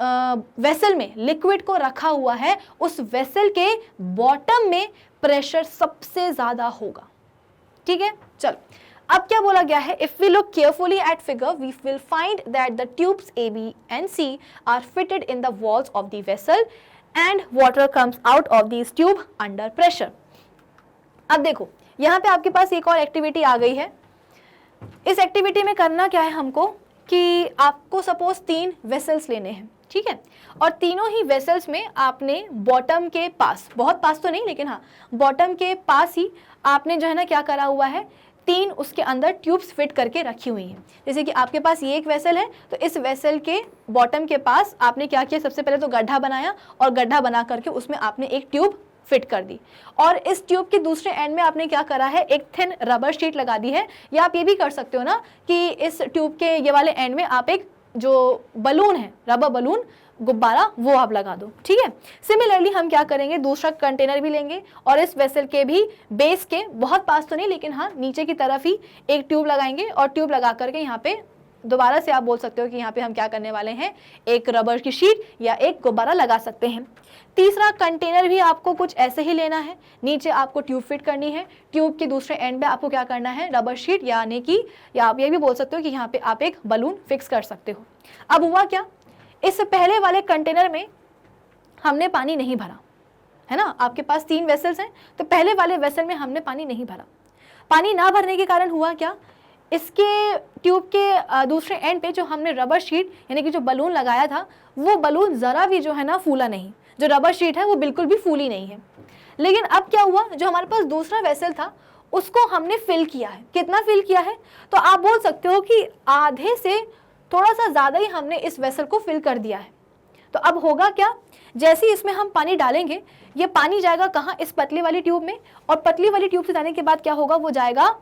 S1: वेसल में लिक्विड को रखा हुआ है, उस वेसल के बॉटम में प्रेशर सबसे ज़्यादा होगा। ठीक है, चलो अब क्या बोला गया है, if we look carefully at figure we will find that the tubes A B and C are fitted in the walls of the vessel and water comes out of this tube under pressure. अब देखो यहाँ पे आपके पास एक और एक्टिविटी आ गई है। इस एक्टिविटी में करना क्या है हमको कि आपको सपोज 3 वेसल्स लेने हैं, ठीक है, और तीनों ही वेसल्स में आपने बॉटम के पास, बहुत पास तो नहीं लेकिन हाँ बॉटम के पास ही आपने जो है ना क्या करा हुआ है, 3 उसके अंदर ट्यूब्स फिट करके रखी हुई हैं। जैसे कि आपके पास ये एक वेसल है, तो इस वेसल के बॉटम के पास आपने क्या किया, सबसे पहले तो गड्ढा बनाया और गड्ढा बना करके उसमें आपने एक ट्यूब फिट कर दी, और इस ट्यूब के दूसरे एंड में आपने क्या करा है, एक थिन रबर शीट लगा दी है। या आप ये भी कर सकते हो ना कि इस ट्यूब के ये वाले एंड में आप एक जो बलून है, रबर बलून, गुब्बारा, वो आप लगा दो, ठीक है। सिमिलरली हम क्या करेंगे, दूसरा कंटेनर भी लेंगे और इस वेसल के भी बेस के बहुत पास तो नहीं लेकिन हाँ नीचे की तरफ ही एक ट्यूब लगाएंगे, और ट्यूब लगा करके यहाँ पे दोबारा से आप बोल सकते हो कि यहाँ पे हम क्या करने वाले हैं, एक रबर की शीट या एक गुब्बारा लगा सकते हैं। तीसरा कंटेनर भी आपको कुछ ऐसे ही लेना है, नीचे आपको ट्यूब फिट करनी है, ट्यूब के दूसरे एंड पे आपको क्या करना है, रबर शीट, यानी कि या आप ये भी बोल सकते हो कि यहाँ पे आप एक बलून फिक्स कर सकते हो। अब हुआ क्या, इस पहले वाले कंटेनर में हमने पानी नहीं भरा है ना, आपके पास 3 वेसल्स हैं, तो पहले वाले वेसल में हमने पानी नहीं भरा। पानी ना भरने के कारण हुआ क्या, इसके ट्यूब के दूसरे एंड पे जो हमने रबर शीट यानी कि जो बलून लगाया था, वो बलून ज़रा भी जो है ना फूला नहीं, जो रबर शीट है वो बिल्कुल भी फूली नहीं है। लेकिन अब क्या हुआ, जो हमारे पास दूसरा वेसल था उसको हमने फिल किया है। कितना फिल किया है, तो आप बोल सकते हो कि आधे से थोड़ा सा ज़्यादा ही हमने इस वेसल को फिल कर दिया है। तो अब होगा क्या, जैसे ही इसमें हम पानी डालेंगे, ये पानी जाएगा कहाँ, इस पतली वाली ट्यूब में, और पतली वाली ट्यूब से जाने के बाद क्या होगा, वो जाएगा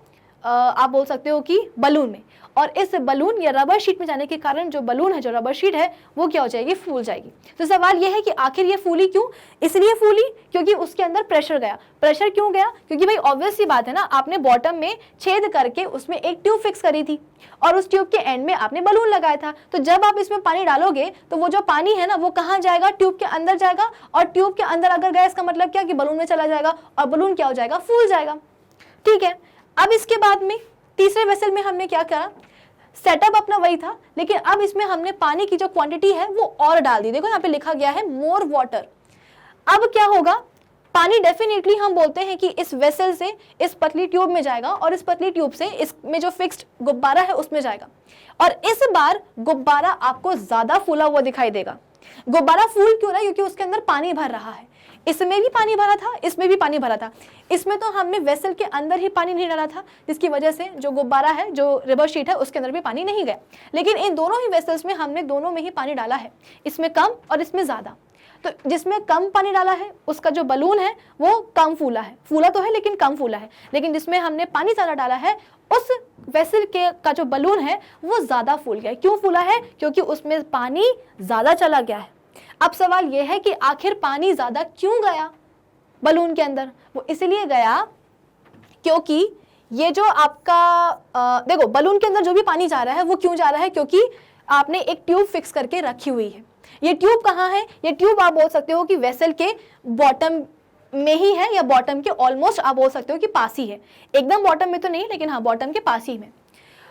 S1: आप बोल सकते हो कि बलून में, और इस बलून या रबर शीट में जाने के कारण जो बलून है, जो रबर शीट है, वो क्या हो जाएगी, फूल जाएगी। तो सवाल ये है कि आखिर ये फूली क्यों, इसलिए फूली क्योंकि उसके अंदर प्रेशर गया। प्रेशर क्यों गया, क्योंकि भाई ऑब्वियस सी बात है ना, आपने बॉटम में छेद करके उसमें एक ट्यूब फिक्स करी थी और उस ट्यूब के एंड में आपने बलून लगाया था। तो जब आप इसमें पानी डालोगे तो वो जो पानी है ना, वो कहाँ जाएगा, ट्यूब के अंदर जाएगा, और ट्यूब के अंदर अगर गया इसका मतलब क्या कि बलून में चला जाएगा, और बलून क्या हो जाएगा, फूल जाएगा, ठीक है। अब इसके बाद में तीसरे वेसल में हमने क्या करा, सेटअप अपना वही था, लेकिन अब इसमें हमने पानी की जो क्वांटिटी है वो और डाल दी। देखो यहाँ पे लिखा गया है मोर वाटर। अब क्या होगा, पानी डेफिनेटली हम बोलते हैं कि इस वेसल से इस पतली ट्यूब में जाएगा, और इस पतली ट्यूब से इसमें जो फिक्स्ड गुब्बारा है उसमें जाएगा, और इस बार गुब्बारा आपको ज्यादा फूला हुआ दिखाई देगा। गुब्बारा फूल क्यों रहा है, क्योंकि उसके अंदर पानी भर रहा है। इसमें भी पानी भरा था, इसमें भी पानी भरा था। इसमें तो हमने वेसल के अंदर ही पानी नहीं डाला था, जिसकी वजह से जो गुब्बारा है, जो रबर शीट है, उसके अंदर भी पानी नहीं गया। लेकिन इन दोनों ही वेसल्स में हमने दोनों में ही पानी डाला है, इसमें कम और इसमें ज़्यादा। तो जिसमें कम पानी डाला है उसका जो बलून है वो कम फूला है, फूला तो है लेकिन कम फूला है। लेकिन जिसमें हमने पानी ज़्यादा डाला है उस वेसल के का जो बलून है वो ज़्यादा फूल गया। क्यों फूला है, क्योंकि उसमें पानी ज़्यादा चला गया है। अब सवाल यह है कि आखिर पानी ज्यादा क्यों गया बलून के अंदर, वो इसलिए गया क्योंकि ये जो आपका देखो बलून के अंदर जो भी पानी जा रहा है वो क्यों जा रहा है, क्योंकि आपने एक ट्यूब फिक्स करके रखी हुई है। ये ट्यूब कहाँ है, ये ट्यूब आप बोल सकते हो कि वेसल के बॉटम में ही है, या बॉटम के ऑलमोस्ट आप बोल सकते हो कि पास ही है। एकदम बॉटम में तो नहीं, लेकिन हाँ बॉटम के पास ही में।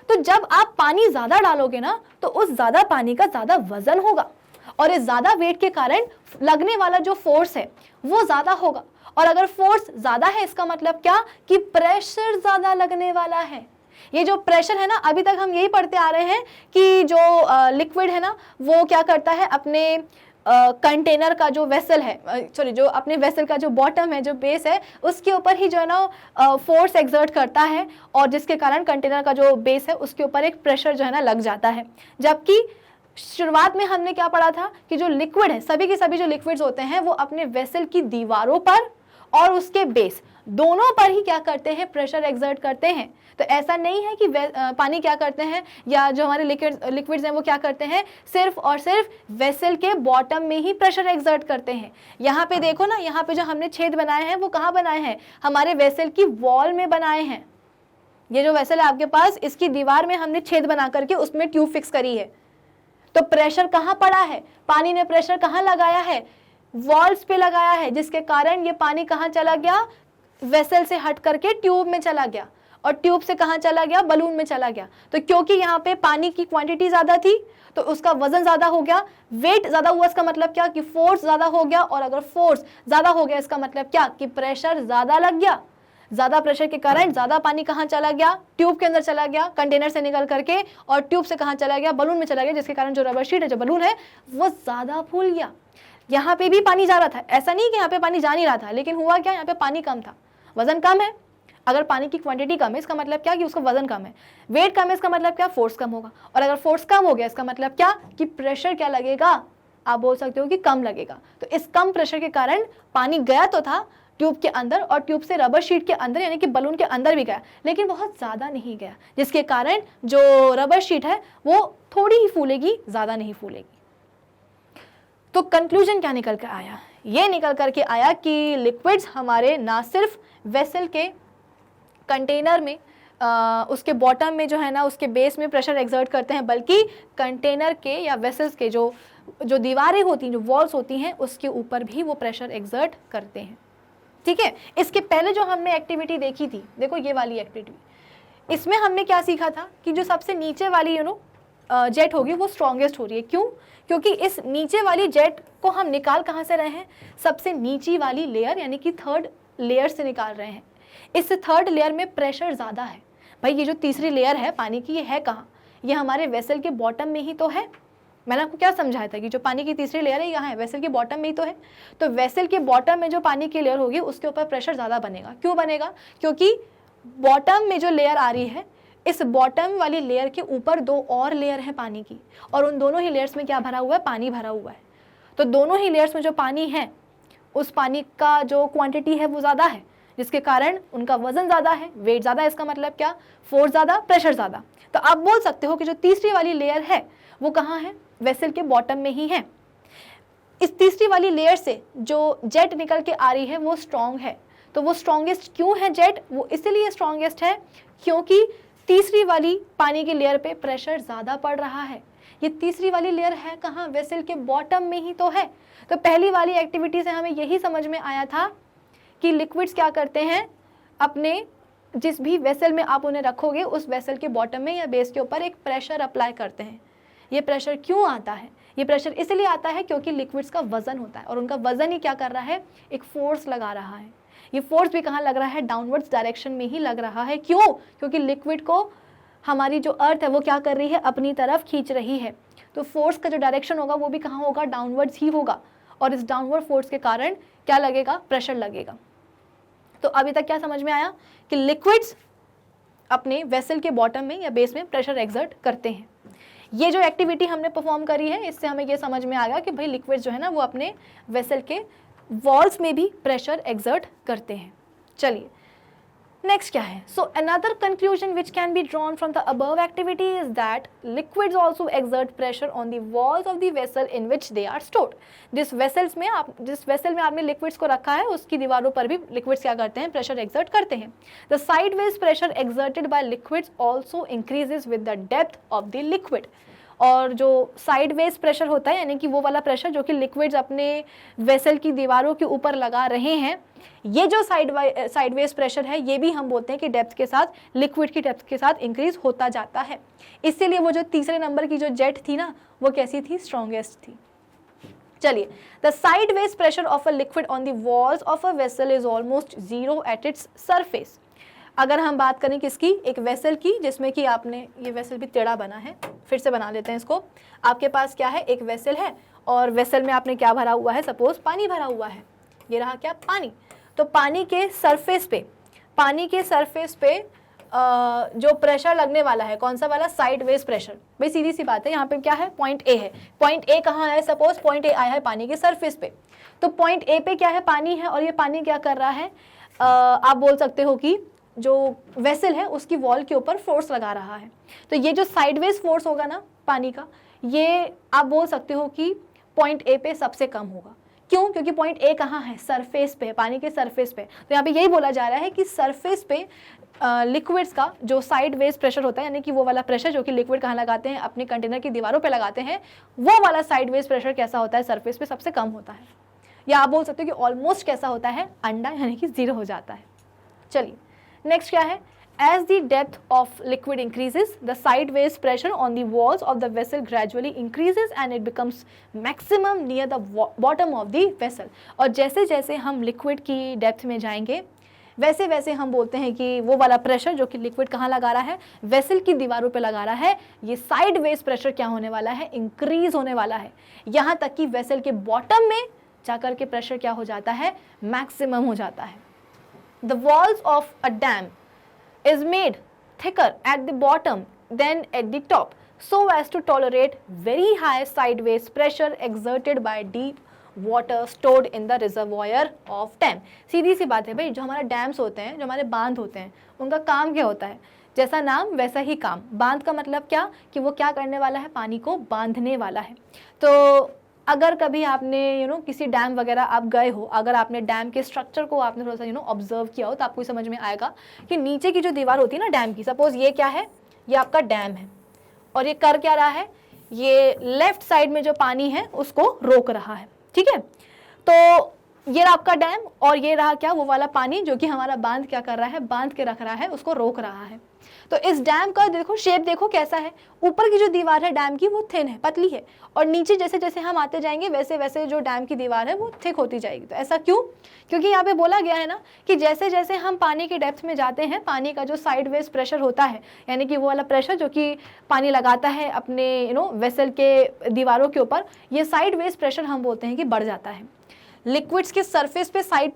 S1: तो जब आप पानी ज्यादा डालोगे ना, तो उस ज्यादा पानी का ज्यादा वजन होगा, और इस ज्यादा वेट के कारण लगने वाला जो फोर्स है वो ज्यादा होगा। और अगर फोर्स ज्यादा है इसका मतलब क्या कि प्रेशर ज्यादा लगने वाला है। ये जो प्रेशर है ना, अभी तक हम यही पढ़ते आ रहे हैं कि जो लिक्विड है ना वो क्या करता है, अपने कंटेनर का जो वेसल है, सॉरी जो अपने वेसल का जो बॉटम है, जो बेस है, उसके ऊपर ही जो है ना फोर्स एक्सर्ट करता है, और जिसके कारण कंटेनर का जो बेस है उसके ऊपर एक प्रेशर जो है ना लग जाता है। जबकि शुरुआत में हमने क्या पढ़ा था कि जो लिक्विड है, सभी के सभी जो लिक्विड्स होते हैं वो अपने वेसल की दीवारों पर और उसके बेस दोनों पर ही क्या करते हैं, प्रेशर एक्सर्ट करते हैं। तो ऐसा नहीं है कि पानी क्या करते हैं, या जो हमारे लिक्विड्स हैं वो क्या करते हैं, सिर्फ और सिर्फ वेसल के बॉटम में ही प्रेशर एक्सर्ट करते हैं। यहाँ पे देखो ना, यहाँ पे जो हमने छेद बनाए हैं वो कहाँ बनाए हैं, हमारे वेसल की वॉल में बनाए हैं। ये जो वेसल है आपके पास, इसकी दीवार में हमने छेद बना करके उसमें ट्यूब फिक्स करी है। तो प्रेशर कहाँ पड़ा है, पानी ने प्रेशर कहाँ लगाया है, वॉल्स पे लगाया है, जिसके कारण ये पानी कहाँ चला गया, वेसल से हट करके ट्यूब में चला गया, और ट्यूब से कहाँ चला गया, बलून में चला गया। तो क्योंकि यहाँ पे पानी की क्वांटिटी ज्यादा थी तो उसका वजन ज्यादा हो गया, वेट ज्यादा हुआ, इसका मतलब क्या कि फोर्स ज्यादा हो गया, और अगर फोर्स ज्यादा हो गया इसका मतलब क्या कि प्रेशर ज्यादा लग गया। ज़्यादा प्रेशर के कारण ज़्यादा पानी कहाँ चला गया, ट्यूब के अंदर चला गया कंटेनर से निकल करके, और ट्यूब से कहाँ चला गया, बलून में चला गया, जिसके कारण जो रबर शीट है, जो बलून है, वो ज़्यादा फूल गया। यहाँ पे भी पानी जा रहा था, ऐसा नहीं कि यहाँ पे पानी जा नहीं रहा था, लेकिन हुआ क्या, यहाँ पे पानी कम था, वजन कम है। अगर पानी की क्वांटिटी कम है इसका मतलब क्या कि उसका वजन कम है, वेट कम है इसका मतलब क्या, फोर्स कम होगा, और अगर फोर्स कम हो गया इसका मतलब क्या कि प्रेशर क्या लगेगा, आप बोल सकते हो कि कम लगेगा। तो इस कम प्रेशर के कारण पानी गया तो था ट्यूब के अंदर, और ट्यूब से रबर शीट के अंदर यानी कि बलून के अंदर भी गया, लेकिन बहुत ज़्यादा नहीं गया, जिसके कारण जो रबर शीट है वो थोड़ी ही फूलेगी, ज़्यादा नहीं फूलेगी। तो कंक्लूजन क्या निकल कर आया, ये निकल करके आया कि लिक्विड्स हमारे ना सिर्फ वेसल के कंटेनर में उसके बॉटम में जो है ना, उसके बेस में प्रेशर एक्सर्ट करते हैं, बल्कि कंटेनर के या वेसल्स के जो दीवारें होती हैं, जो वॉल्स होती हैं, उसके ऊपर भी वो प्रेशर एक्सर्ट करते हैं। ठीक है, इसके पहले जो हमने एक्टिविटी देखी थी, देखो ये वाली एक्टिविटी, इसमें हमने क्या सीखा था कि जो सबसे नीचे वाली जेट होगी वो स्ट्रॉन्गेस्ट हो रही है। क्यों? क्योंकि इस नीचे वाली जेट को हम निकाल कहाँ से रहे हैं, सबसे नीची वाली लेयर यानी कि थर्ड लेयर से निकाल रहे हैं। इस थर्ड लेयर में प्रेशर ज़्यादा है। भाई ये जो तीसरी लेयर है पानी की, ये है कहाँ, ये हमारे वेसल के बॉटम में ही तो है। मैंने आपको क्या समझाया था कि जो पानी की तीसरी लेयर है यहाँ है, वेसल के बॉटम में ही तो है। तो वेसल के बॉटम में जो पानी की लेयर होगी उसके ऊपर प्रेशर ज़्यादा बनेगा। क्यों बनेगा? क्योंकि बॉटम में जो लेयर आ रही है, इस बॉटम वाली लेयर के ऊपर दो और लेयर है पानी की, और उन दोनों ही लेयर्स में क्या भरा हुआ है, पानी भरा हुआ है। तो दोनों ही लेयर्स में जो पानी है, उस पानी का जो क्वांटिटी है वो ज़्यादा है, जिसके कारण उनका वजन ज़्यादा है, वेट ज़्यादा है। इसका मतलब क्या, फोर्स ज़्यादा, प्रेशर ज़्यादा। तो आप बोल सकते हो कि जो तीसरी वाली लेयर है वो कहाँ है, वेसल के बॉटम में ही है। इस तीसरी वाली लेयर से जो जेट निकल के आ रही है वो स्ट्रॉन्ग है। तो वो स्ट्रॉन्गेस्ट क्यों है जेट, वो इसलिए स्ट्रॉन्गेस्ट है क्योंकि तीसरी वाली पानी की लेयर पे प्रेशर ज़्यादा पड़ रहा है। ये तीसरी वाली लेयर है कहाँ, वेसल के बॉटम में ही तो है। तो पहली वाली एक्टिविटी से हमें यही समझ में आया था कि लिक्विड्स क्या करते हैं, अपने जिस भी वेसल में आप उन्हें रखोगे उस वेसल के बॉटम में या बेस के ऊपर एक प्रेशर अप्लाई करते हैं। ये प्रेशर क्यों आता है, ये प्रेशर इसलिए आता है क्योंकि लिक्विड्स का वजन होता है, और उनका वजन ही क्या कर रहा है, एक फोर्स लगा रहा है। ये फोर्स भी कहाँ लग रहा है, डाउनवर्ड्स डायरेक्शन में ही लग रहा है। क्यों? क्योंकि लिक्विड को हमारी जो अर्थ है वो क्या कर रही है, अपनी तरफ खींच रही है। तो फोर्स का जो डायरेक्शन होगा वो भी कहाँ होगा, डाउनवर्ड्स ही होगा, और इस डाउनवर्ड फोर्स के कारण क्या लगेगा, प्रेशर लगेगा। तो अभी तक क्या समझ में आया कि लिक्विड्स अपने वेसल के बॉटम में या बेस में प्रेशर एक्सर्ट करते हैं। ये जो एक्टिविटी हमने परफॉर्म करी है, इससे हमें ये समझ में आ गया कि भाई लिक्विड्स जो है ना वो अपने वेसल के वॉल्स में भी प्रेशर एक्सर्ट करते हैं। चलिए नेक्स्ट क्या है, so another conclusion which can be drawn from the above activity is that liquids also exert pressure on the walls of the vessel in which they are stored. जिस वेसल में आपने लिक्विड्स को रखा है उसकी दीवारों पर भी लिक्विड्स क्या करते हैं, प्रेशर एक्सर्ट करते हैं। The sideways pressure exerted by liquids also increases with the depth of the liquid. और जो साइडवेज प्रेशर होता है यानी कि वो वाला प्रेशर जो कि लिक्विड्स अपने वेसल की दीवारों के ऊपर लगा रहे हैं, ये जो साइडवेज प्रेशर है ये भी हम बोलते हैं कि डेप्थ के साथ, लिक्विड की डेप्थ के साथ इंक्रीज होता जाता है। इसीलिए वो जो तीसरे नंबर की जो जेट थी ना वो कैसी थी, स्ट्रॉन्गेस्ट थी। चलिए, the sideways pressure of a liquid on the walls of a vessel is almost zero at its surface. अगर हम बात करें किसकी, एक वेसल की, जिसमें कि आपने, ये वेसल भी टेढ़ा बना है, फिर से बना लेते हैं इसको। आपके पास क्या है, एक वेसल है, और वेसल में आपने क्या भरा हुआ है, सपोज पानी भरा हुआ है, ये रहा क्या, पानी। तो पानी के सरफेस पे जो प्रेशर लगने वाला है, कौन सा वाला, साइडवेज प्रेशर। भाई सीधी सी बात है, यहाँ पे क्या है, पॉइंट ए है। पॉइंट ए कहाँ है, सपोज पॉइंट ए आया है पानी के सरफेस पे। तो पॉइंट ए पे क्या है, पानी है, और ये पानी क्या कर रहा है, आप बोल सकते हो कि जो वेसल है उसकी वॉल के ऊपर फोर्स लगा रहा है। तो ये जो साइडवेज फोर्स होगा ना पानी का, ये आप बोल सकते हो कि पॉइंट ए पे सबसे कम होगा। क्यों? क्योंकि पॉइंट ए कहाँ है, सरफेस पे, पानी के सरफेस पे। तो यहाँ पे यही बोला जा रहा है कि सरफेस पे लिक्विड्स का जो साइडवेज प्रेशर होता है, यानी कि वो वाला प्रेशर जो कि लिक्विड कहाँ लगाते हैं, अपने कंटेनर की दीवारों पे लगाते हैं, वो वाला साइडवेज प्रेशर कैसा होता है, सरफेस पे सबसे कम होता है। या आप बोल सकते हो कि ऑलमोस्ट कैसा होता है, अंडा, यानी कि जीरो हो जाता है। चलिए नेक्स्ट क्या है, as the depth of liquid increases, the sideways pressure on the walls of the vessel gradually increases and it becomes maximum near the bottom of the vessel। और जैसे जैसे हम लिक्विड की डेप्थ में जाएंगे, वैसे वैसे हम बोलते हैं कि वो वाला प्रेशर जो कि लिक्विड कहाँ लगा रहा है, वेसल की दीवारों पे लगा रहा है, ये साइडवेज प्रेशर क्या होने वाला है, इंक्रीज होने वाला है, यहाँ तक कि वेसल के बॉटम में जाकर के प्रेशर क्या हो जाता है, मैक्सिमम हो जाता है। The walls of a dam is made thicker at the bottom than at the top so as to tolerate very high sideways pressure exerted by deep water stored in the reservoir of dam। सीधी सी बात है भाई, जो हमारा डैम्स होते हैं, जो हमारे बांध होते हैं, उनका काम क्या होता है, जैसा नाम वैसा ही काम। बांध का मतलब क्या, कि वो क्या करने वाला है, पानी को बांधने वाला है। तो अगर कभी आपने किसी डैम वगैरह आप गए हो, अगर आपने डैम के स्ट्रक्चर को आपने थोड़ा सा ऑब्जर्व किया हो, तो आपको समझ में आएगा कि नीचे की जो दीवार होती है ना डैम की, सपोज ये क्या है, ये आपका डैम है, और ये कर क्या रहा है, ये लेफ्ट साइड में जो पानी है उसको रोक रहा है, ठीक है। तो ये रहा आपका डैम, और ये रहा क्या, वो वाला पानी जो कि हमारा बांध क्या कर रहा है, बांध के रख रहा है, उसको रोक रहा है। तो इस डैम का देखो शेप, देखो कैसा है, ऊपर की जो दीवार है डैम की वो थिन है, पतली है, और नीचे जैसे जैसे हम आते जाएंगे वैसे वैसे जो डैम की दीवार है वो थिक होती जाएगी। तो ऐसा क्यों, क्योंकि यहाँ पे बोला गया है ना कि जैसे जैसे हम पानी के डेप्थ में जाते हैं, पानी का जो साइडवेज प्रेशर होता है, यानी कि वो वाला प्रेशर जो कि पानी लगाता है अपने वेसल के दीवारों के ऊपर, ये साइडवेज प्रेशर हम बोलते हैं कि बढ़ जाता है। लिक्विड्स के सरफेस पे साइड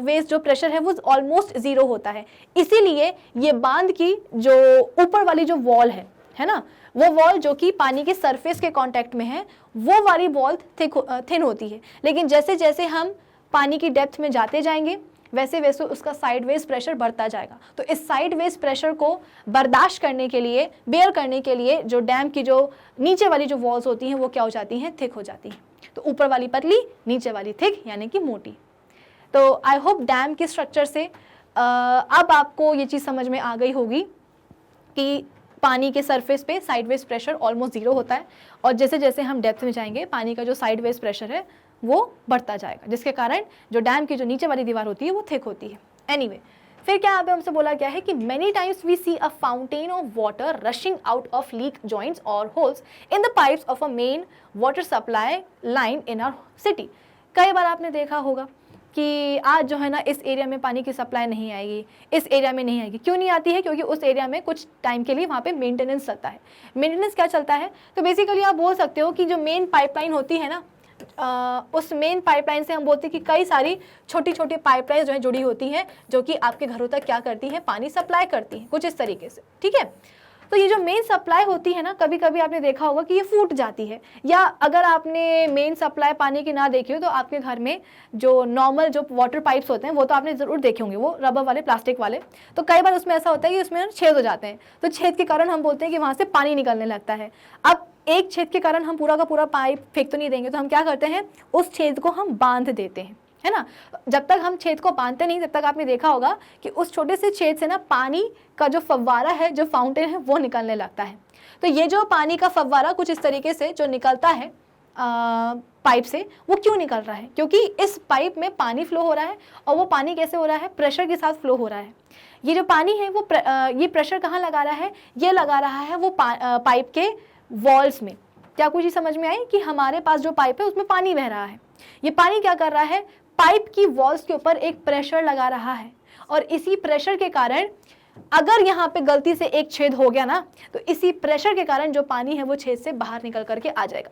S1: वेज जो प्रेशर है वो ऑलमोस्ट जीरो होता है, इसीलिए ये बांध की जो ऊपर वाली जो वॉल है ना, वो वॉल जो कि पानी के सरफेस के कांटेक्ट में है, वो वाली वॉल थिन होती है। लेकिन जैसे जैसे हम पानी की डेप्थ में जाते जाएंगे वैसे वैसे उसका साइडवेज प्रेशर बढ़ता जाएगा। तो इस साइडवेज प्रेशर को बर्दाश्त करने के लिए, बेयर करने के लिए, जो डैम की जो नीचे वाली जो वॉल्स होती हैं वो क्या हो जाती हैं, थिक हो जाती हैं। तो ऊपर वाली पतली, नीचे वाली थिक, यानी कि मोटी। तो आई होप डैम के स्ट्रक्चर से अब आपको ये चीज़ समझ में आ गई होगी कि पानी के सरफेस पे साइडवेज प्रेशर ऑलमोस्ट जीरो होता है, और जैसे जैसे हम डेप्थ में जाएंगे पानी का जो साइडवेज प्रेशर है वो बढ़ता जाएगा, जिसके कारण जो डैम की जो नीचे वाली दीवार होती है वो थिक होती है। एनीवे, फिर क्या यहाँ पे हमसे बोला गया है कि many times we see a fountain of water rushing out of leak joints और holes in the pipes of a main water supply line in our city. कई बार आपने देखा होगा कि आज जो है ना इस एरिया में पानी की सप्लाई नहीं आएगी, इस एरिया में नहीं आएगी। क्यों नहीं आती है, क्योंकि उस एरिया में कुछ टाइम के लिए वहाँ पे मेंटेनेंस चलता है। मेंटेनेंस क्या चलता है, तो बेसिकली आप बोल सकते हो कि जो मेन पाइपलाइन होती है ना, उस मेन पाइपलाइन से हम बोलते हैं कि कई सारी छोटी छोटी पाइपलाइन जो है जुड़ी होती हैं, जो कि आपके घरों तक क्या करती हैं, पानी सप्लाई करती हैं, कुछ इस तरीके से, ठीक है। तो ये जो मेन सप्लाई होती है ना, कभी कभी आपने देखा होगा कि ये फूट जाती है, या अगर आपने मेन सप्लाई पानी की ना देखी हो तो आपके घर में जो नॉर्मल जो वाटर पाइप्स होते हैं वो तो आपने ज़रूर देखे होंगे, वो रबर वाले, प्लास्टिक वाले। तो कई बार उसमें ऐसा होता है कि उसमें छेद हो जाते हैं, तो छेद के कारण हम बोलते हैं कि वहाँ से पानी निकलने लगता है। अब एक छेद के कारण हम पूरा का पूरा पाइप फेंक तो नहीं देंगे, तो हम क्या करते हैं, उस छेद को हम बांध देते हैं, है ना। जब तक हम छेद को बांधते नहीं, तब तक आपने देखा होगा कि उस छोटे से छेद से ना पानी का जो फव्वारा है, जो फाउंटेन है, वो निकलने लगता है। तो ये जो पानी का फव्वारा कुछ इस तरीके से जो निकलता है पाइप से, वो क्यों निकल रहा है, क्योंकि इस पाइप में पानी फ्लो हो रहा है, और वो पानी कैसे हो रहा है, प्रेशर के साथ फ्लो हो रहा है। ये जो पानी है वो ये प्रेशर कहाँ लगा रहा है, ये लगा रहा है वो पाइप के वॉल्स में। क्या कुछ ही समझ में आई कि हमारे पास जो पाइप है उसमें पानी बह रहा है, ये पानी क्या कर रहा है, पाइप की वॉल्स के ऊपर एक प्रेशर लगा रहा है, और इसी प्रेशर के कारण अगर यहाँ पे गलती से एक छेद हो गया ना, तो इसी प्रेशर के कारण जो पानी है वो छेद से बाहर निकल करके आ जाएगा।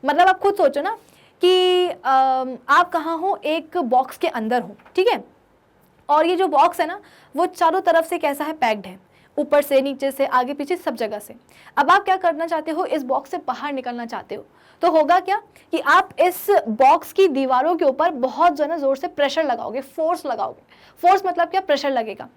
S1: मतलब आप खुद सोचो ना कि आप कहाँ हो, एक बॉक्स के अंदर हो, ठीक है, और ये जो बॉक्स है ना वो चारों तरफ से कैसा है, पैक्ड है, ऊपर से, नीचे से, आगे पीछे, सब जगह से। अब आप क्या करना चाहते हो, इस बॉक्स से बाहर निकलना चाहते हो, तो होगा क्या कि आप इस बॉक्स की दीवारों के ऊपर बहुत ज़्यादा जोर से प्रेशर लगाओगे, फोर्स लगाओगे। फोर्स मतलब क्या, प्रेशर लगेगा।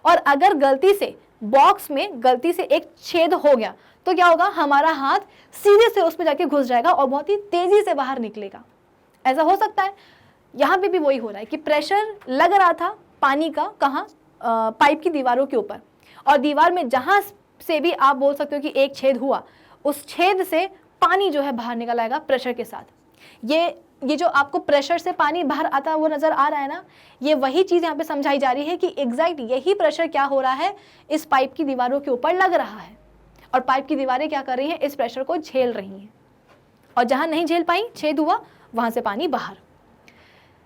S1: और अगर गलती से बॉक्स में गलती से एक छेद हो गया तो क्या होगा, हमारा हाथ सीधे से उसमें जाके घुस जाएगा और बहुत ही तेजी से बाहर निकलेगा। ऐसा हो सकता है, यहाँ पे भी वही हो रहा है कि प्रेशर लग रहा था पानी का, कहाँ, पाइप की दीवारों के ऊपर, और दीवार में जहाँ से भी आप बोल सकते हो कि एक छेद हुआ, उस छेद से पानी जो है बाहर निकल आएगा प्रेशर के साथ। ये जो आपको प्रेशर से पानी बाहर आता है वो नज़र आ रहा है ना, ये वही चीज़ यहाँ पे समझाई जा रही है कि एग्जैक्ट यही प्रेशर क्या हो रहा है, इस पाइप की दीवारों के ऊपर लग रहा है, और पाइप की दीवारें क्या कर रही हैं, इस प्रेशर को झेल रही हैं, और जहाँ नहीं झेल पाई, छेद हुआ, वहाँ से पानी बाहर।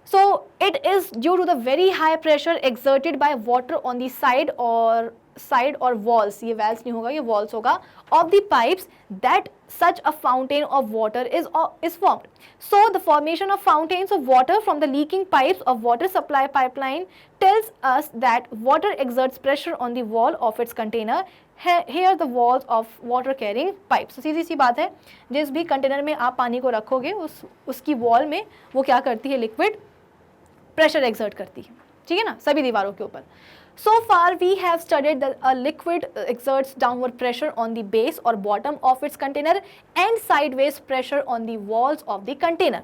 S1: So it is due to the very high pressure exerted by water on the side or walls, ये valves नहीं होगा, ये walls होगा, of the pipes, that such a fountain of water is formed. So the formation of fountains of water from the leaking pipes of water supply pipeline tells us that water exerts pressure on the wall of its container. Here the walls of water carrying pipes. So सीधी सी बात है, जिस भी कंटेनर में आप पानी को रखोगे उसकी वॉल में वो क्या करती है, लिक्विड प्रेशर एक्सर्ट करती है, ठीक है ना, सभी दीवारों के ऊपर. So far we have studied that a liquid exerts downward pressure on the base or bottom of its container and sideways pressure on the walls of the container.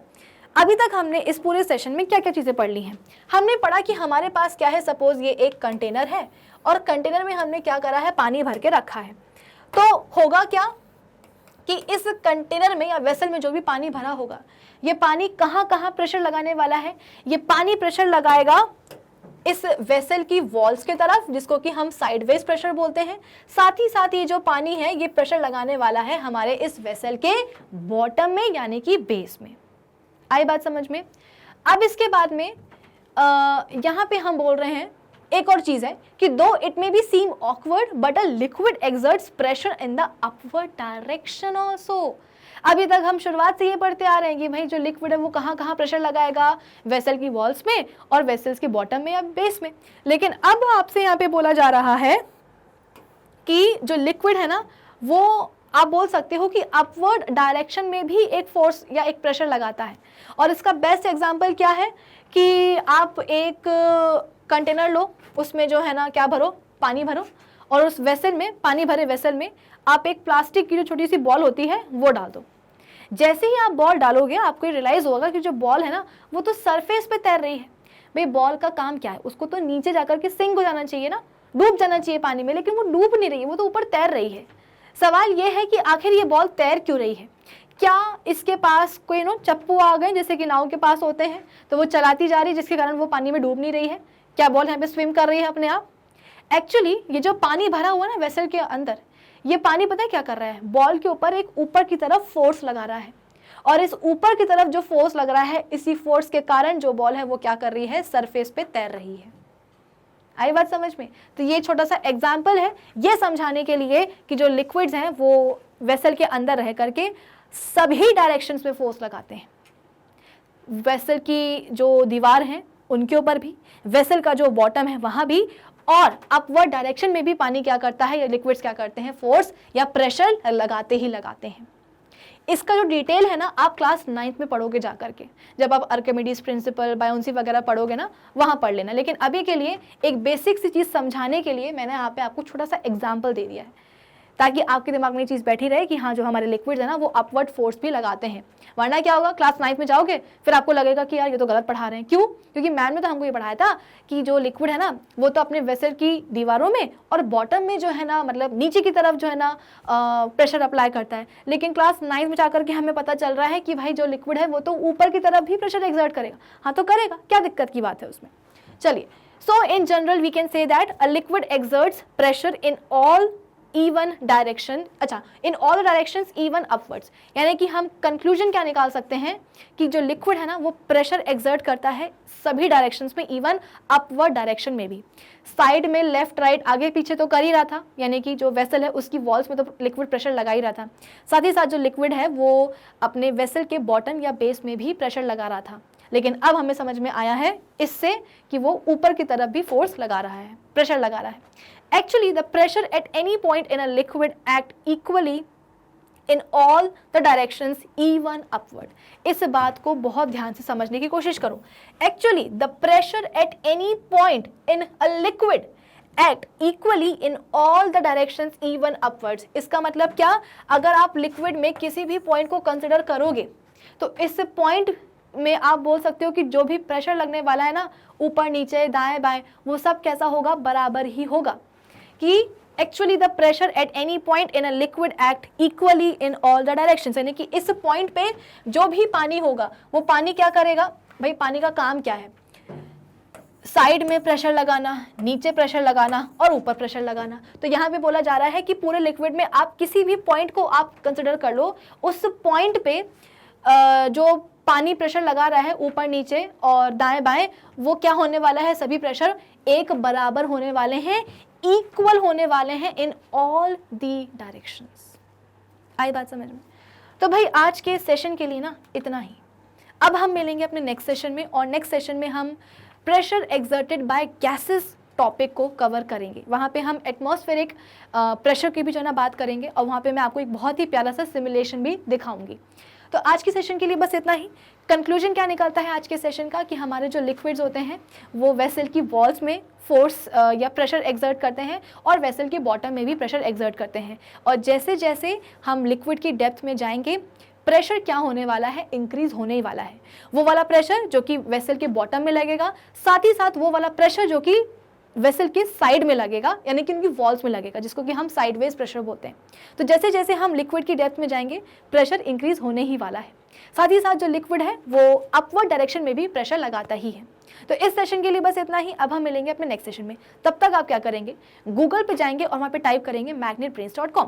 S1: अभी तक हमने इस पूरे सेशन में क्या क्या चीज़ें पढ़ ली हैं. हमने पढ़ा कि हमारे पास क्या है, सपोज ये एक कंटेनर है और कंटेनर में हमने क्या करा है, पानी भर के रखा है. तो होगा क्या कि इस कंटेनर में या वेसल में जो भी पानी भरा होगा, ये पानी कहाँ कहाँ प्रेशर लगाने वाला है, ये पानी प्रेशर लगाएगा इस वेसल की वॉल्स के तरफ, जिसको कि हम साइडवेज प्रेशर बोलते हैं. साथ ही जो पानी है ये प्रेशर लगाने वाला है हमारे इस वेसल के बॉटम में, यानी कि बेस में. आई बात समझ में. अब इसके बाद में यहाँ पे हम बोल रहे हैं एक और चीज है कि though it may be seem awkward but a liquid exerts pressure in the upward direction also. अभी तक हम शुरुआत से ये पढ़ते आ रहे हैं कि भाई जो लिक्विड है वो कहाँ कहाँ प्रेशर लगाएगा, वेसल की वॉल्स में और वेसल्स के बॉटम में या बेस में. लेकिन अब आपसे यहाँ पे बोला जा रहा है कि जो लिक्विड है ना, वो आप बोल सकते हो कि अपवर्ड डायरेक्शन में भी एक फोर्स या एक प्रेशर लगाता है. और इसका बेस्ट एग्जांपल क्या है कि आप एक कंटेनर लो, उसमें जो है ना क्या भरो, पानी भरो, और उस वेसल में, पानी भरे वेसल में आप एक प्लास्टिक की जो छोटी सी बॉल होती है वो डाल दो. जैसे ही आप बॉल डालोगे आपको रियलाइज होगा कि जो बॉल है ना वो तो सरफेस पे तैर रही है. भाई बॉल का काम क्या है, उसको तो नीचे जाकर के सिंक हो जाना चाहिए ना, डूब जाना चाहिए पानी में, लेकिन वो डूब नहीं रही है, वो तो ऊपर तैर रही है. सवाल ये है कि आखिर ये बॉल तैर क्यों रही है. क्या इसके पास कोई चप्पू आ गए जैसे कि नाव के पास होते हैं, तो वो चलाती जा रही है जिसके कारण वो पानी में डूब नहीं रही है. क्या बॉल यहाँ पे स्विम कर रही है अपने आप. एक्चुअली ये जो पानी भरा हुआ है ना वेसल के अंदर, ये पानी पता है क्या कर रहा है, बॉल के ऊपर एक ऊपर की तरफ फोर्स लगा रहा है. और इस ऊपर की तरफ जो फोर्स लग रहा है, इसी फोर्स के कारण जो बॉल है वो क्या कर रही है, सरफेस पे तैर रही है. आई बात समझ में. तो ये छोटा सा एग्जाम्पल है ये समझाने के लिए कि जो लिक्विड्स हैं वो वेसल के अंदर रह करके सभी डायरेक्शंस में फोर्स लगाते हैं. वेसल की जो दीवार है उनके ऊपर भी, वेसल का जो बॉटम है वहां भी, और अपवर्ड डायरेक्शन में भी पानी क्या करता है, या लिक्विड्स क्या करते हैं, फोर्स या प्रेशर लगाते ही लगाते हैं. इसका जो डिटेल है ना आप क्लास 9th में पढ़ोगे जा करके, जब आप आर्किमिडीज प्रिंसिपल, बायोन्सी वगैरह पढ़ोगे ना वहाँ पढ़ लेना. लेकिन अभी के लिए एक बेसिक सी चीज़ समझाने के लिए मैंने यहाँ पे आपको छोटा सा एग्जाम्पल दे दिया है, ताकि आपके दिमाग में ये चीज़ बैठी रहे कि हाँ जो हमारे लिक्विड्स है ना वो अपवर्ड फोर्स भी लगाते हैं. वरना क्या होगा, क्लास 9th में जाओगे फिर आपको लगेगा कि यार ये तो गलत पढ़ा रहे हैं. क्यों? क्योंकि मैम ने तो हमको ये पढ़ाया था कि जो लिक्विड है ना वो तो अपने वेसल की दीवारों में और बॉटम में जो है ना, मतलब नीचे की तरफ जो है ना प्रेशर अप्लाई करता है. लेकिन क्लास 9th में जाकर के हमें पता चल रहा है कि भाई जो लिक्विड है वो तो ऊपर की तरफ भी प्रेशर एक्सर्ट करेगा. हाँ तो करेगा, क्या दिक्कत की बात है उसमें. चलिए, so in general we can say that a liquid exerts pressure in all even direction, अच्छा in all directions even upwards. यानी कि हम कंक्लूजन क्या निकाल सकते हैं कि जो लिक्विड है ना वो प्रेशर एक्सर्ट करता है सभी डायरेक्शंस में, इवन अपवर्ड डायरेक्शन में भी. साइड में लेफ्ट राइट आगे पीछे तो कर ही रहा था, यानी कि जो वेसल है उसकी वॉल्स में तो लिक्विड प्रेशर लगा ही रहा था. साथ ही साथ जो लिक्विड है वो अपने वेसल के बॉटम या बेस में भी प्रेशर लगा रहा था. लेकिन अब हमें समझ में आया है इससे कि वो ऊपर की तरफ भी फोर्स लगा रहा है, प्रेशर लगा रहा है. Actually, the pressure at any point in a liquid act equally in all the directions, even upward. इस बात को बहुत ध्यान से समझने की कोशिश करो. Actually, the pressure at any point in a liquid act equally in all the directions, even upwards. इसका मतलब क्या, अगर आप लिक्विड में किसी भी पॉइंट को कंसिडर करोगे तो इस पॉइंट में आप बोल सकते हो कि जो भी प्रेशर लगने वाला है ना, ऊपर नीचे दाएं बाएं, वो सब कैसा होगा, बराबर ही होगा. कि actually the pressure at any point in a liquid act equally in all the directions. यानी कि इस पॉइंट पे जो भी पानी होगा वो पानी क्या करेगा, भाई पानी का काम क्या है, साइड में प्रेशर लगाना, नीचे प्रेशर लगाना और ऊपर प्रेशर लगाना. तो यहाँ पे बोला जा रहा है कि पूरे लिक्विड में आप किसी भी पॉइंट को आप कंसिडर कर लो, उस पॉइंट पे जो पानी प्रेशर लगा रहा है ऊपर नीचे और दाएं बाएं, वो क्या होने वाला है, सभी प्रेशर एक बराबर होने वाले हैं, इक्वल होने वाले हैं इन ऑल दी डायरेक्शंस। आई बात समझ में? तो भाई आज के सेशन के लिए ना इतना ही। अब हम मिलेंगे अपने नेक्स्ट सेशन में, और नेक्स्ट सेशन में हम pressure exerted by gases topic को कवर करेंगे। वहाँ पे हम एटमॉस्फेरिक प्रेशर की भी जो है ना बात करेंगे, और वहाँ पे मैं आपको एक बहुत ही प्यारा सा सिमुलेशन भी दिखाऊंगी। तो आज की सेशन के लिए बस इतना ही। कंक्लूजन क्या निकलता है आज के सेशन का, कि हमारे जो लिक्विड्स होते हैं वो वेसल की वॉल्स में फोर्स या प्रेशर एक्सर्ट करते हैं, और वेसल के बॉटम में भी प्रेशर एक्सर्ट करते हैं, और जैसे जैसे हम लिक्विड की डेप्थ में जाएंगे प्रेशर क्या होने वाला है, इंक्रीज होने ही वाला है। वो वाला प्रेशर जो कि वेसल के बॉटम में लगेगा, साथ ही साथ वो वाला प्रेशर जो कि वेसल के साइड में लगेगा, यानी कि उनकी वॉल्स में लगेगा, जिसको कि हम साइडवेज प्रेशर बोलते हैं। तो जैसे जैसे हम लिक्विड की डेप्थ में जाएंगे प्रेशर इंक्रीज होने ही वाला है। साथ ही साथ जो लिक्विड है वो अपवर्ड डायरेक्शन में भी प्रेशर लगाता ही है। तो इस सेशन के लिए बस इतना ही। अब हम मिलेंगे अपने नेक्स्ट सेशन में। तब तक आप क्या करेंगे, गूगल पे जाएंगे और वहाँ पे टाइप करेंगे magnetbrains.com।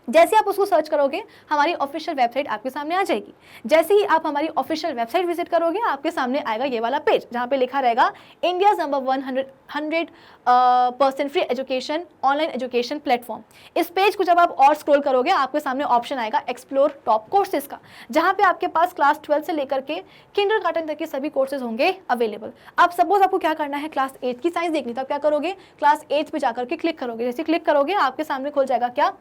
S1: जैसे आप उसको सर्च करोगे हमारी ऑफिशियल वेबसाइट आपके सामने आ जाएगी। जैसे ही आप हमारी ऑफिशियल वेबसाइट विजिट करोगे आपके सामने आएगा ये वाला पेज, जहाँ पे लिखा रहेगा India number 100% free education online education platform. इस पेज को जब आप और स्क्रॉल करोगे आपके सामने ऑप्शन आएगा एक्सप्लोर टॉप कोर्सेज का, जहाँ पे आपके पास क्लास 12 से लेकर के किंडरगार्टन तक के सभी कोर्सेज होंगे अवेलेबल। अब सपोज आपको क्या करना है, क्लास 8 की साइंस देखनी, तो आप क्या करोगे, क्लास 8 पे जाकर के क्लिक करोगे। जैसे क्लिक करोगे आपके सामने खुल जाएगा क्या,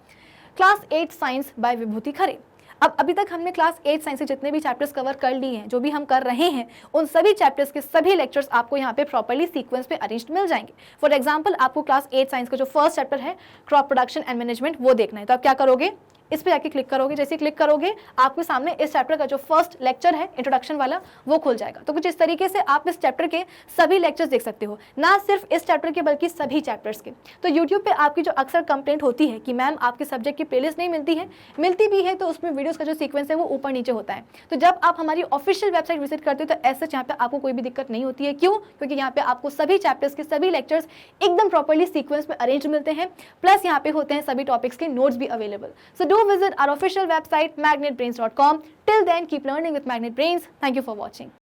S1: क्लास 8 साइंस बाय विभूति खरे। अब अभी तक हमने क्लास 8 साइंस के जितने भी चैप्टर्स कवर कर लिए हैं, जो भी हम कर रहे हैं, उन सभी चैप्टर्स के सभी लेक्चर्स आपको यहाँ पे प्रॉपर्ली सीक्वेंस पे अरेंज्ड मिल जाएंगे। फॉर एग्जांपल आपको क्लास 8 साइंस का जो फर्स्ट चैप्टर है क्रॉप प्रोडक्शन एंड मैनेजमेंट वो देखना है, तो आप क्या करोगे, इस पे जाके क्लिक करोगे। जैसे क्लिक करोगे आपके सामने इस चैप्टर का जो फर्स्ट लेक्चर है इंट्रोडक्शन वाला वो खुल जाएगा। तो कुछ इस तरीके से आप इस चैप्टर के सभी लेक्चर्स देख सकते हो, ना सिर्फ इस चैप्टर के बल्कि सभी चैप्टर्स के। तो यूट्यूब पे आपकी जो अक्सर कंप्लेंट होती है कि मैम आपके सब्जेक्ट की प्लेलिस्ट नहीं मिलती है, मिलती भी है तो उसमें वीडियोस का जो सीक्वेंस है वो ऊपर नीचे होता है। तो जब आप हमारी ऑफिशियल वेबसाइट विजिट करते हो तो ऐसे यहाँ पे आपको कोई भी दिक्कत नहीं होती है। क्यों? क्योंकि यहाँ पे आपको सभी चैप्टर्स के सभी लेक्चर्स एकदम प्रॉपर्ली सीक्वेंस में अरेंज मिलते हैं, प्लस यहाँ पे होते हैं सभी टॉपिक्स के नोट्स भी available. So do visit our official website magnetbrains.com. Till then, keep learning with Magnet Brains. Thank you for watching.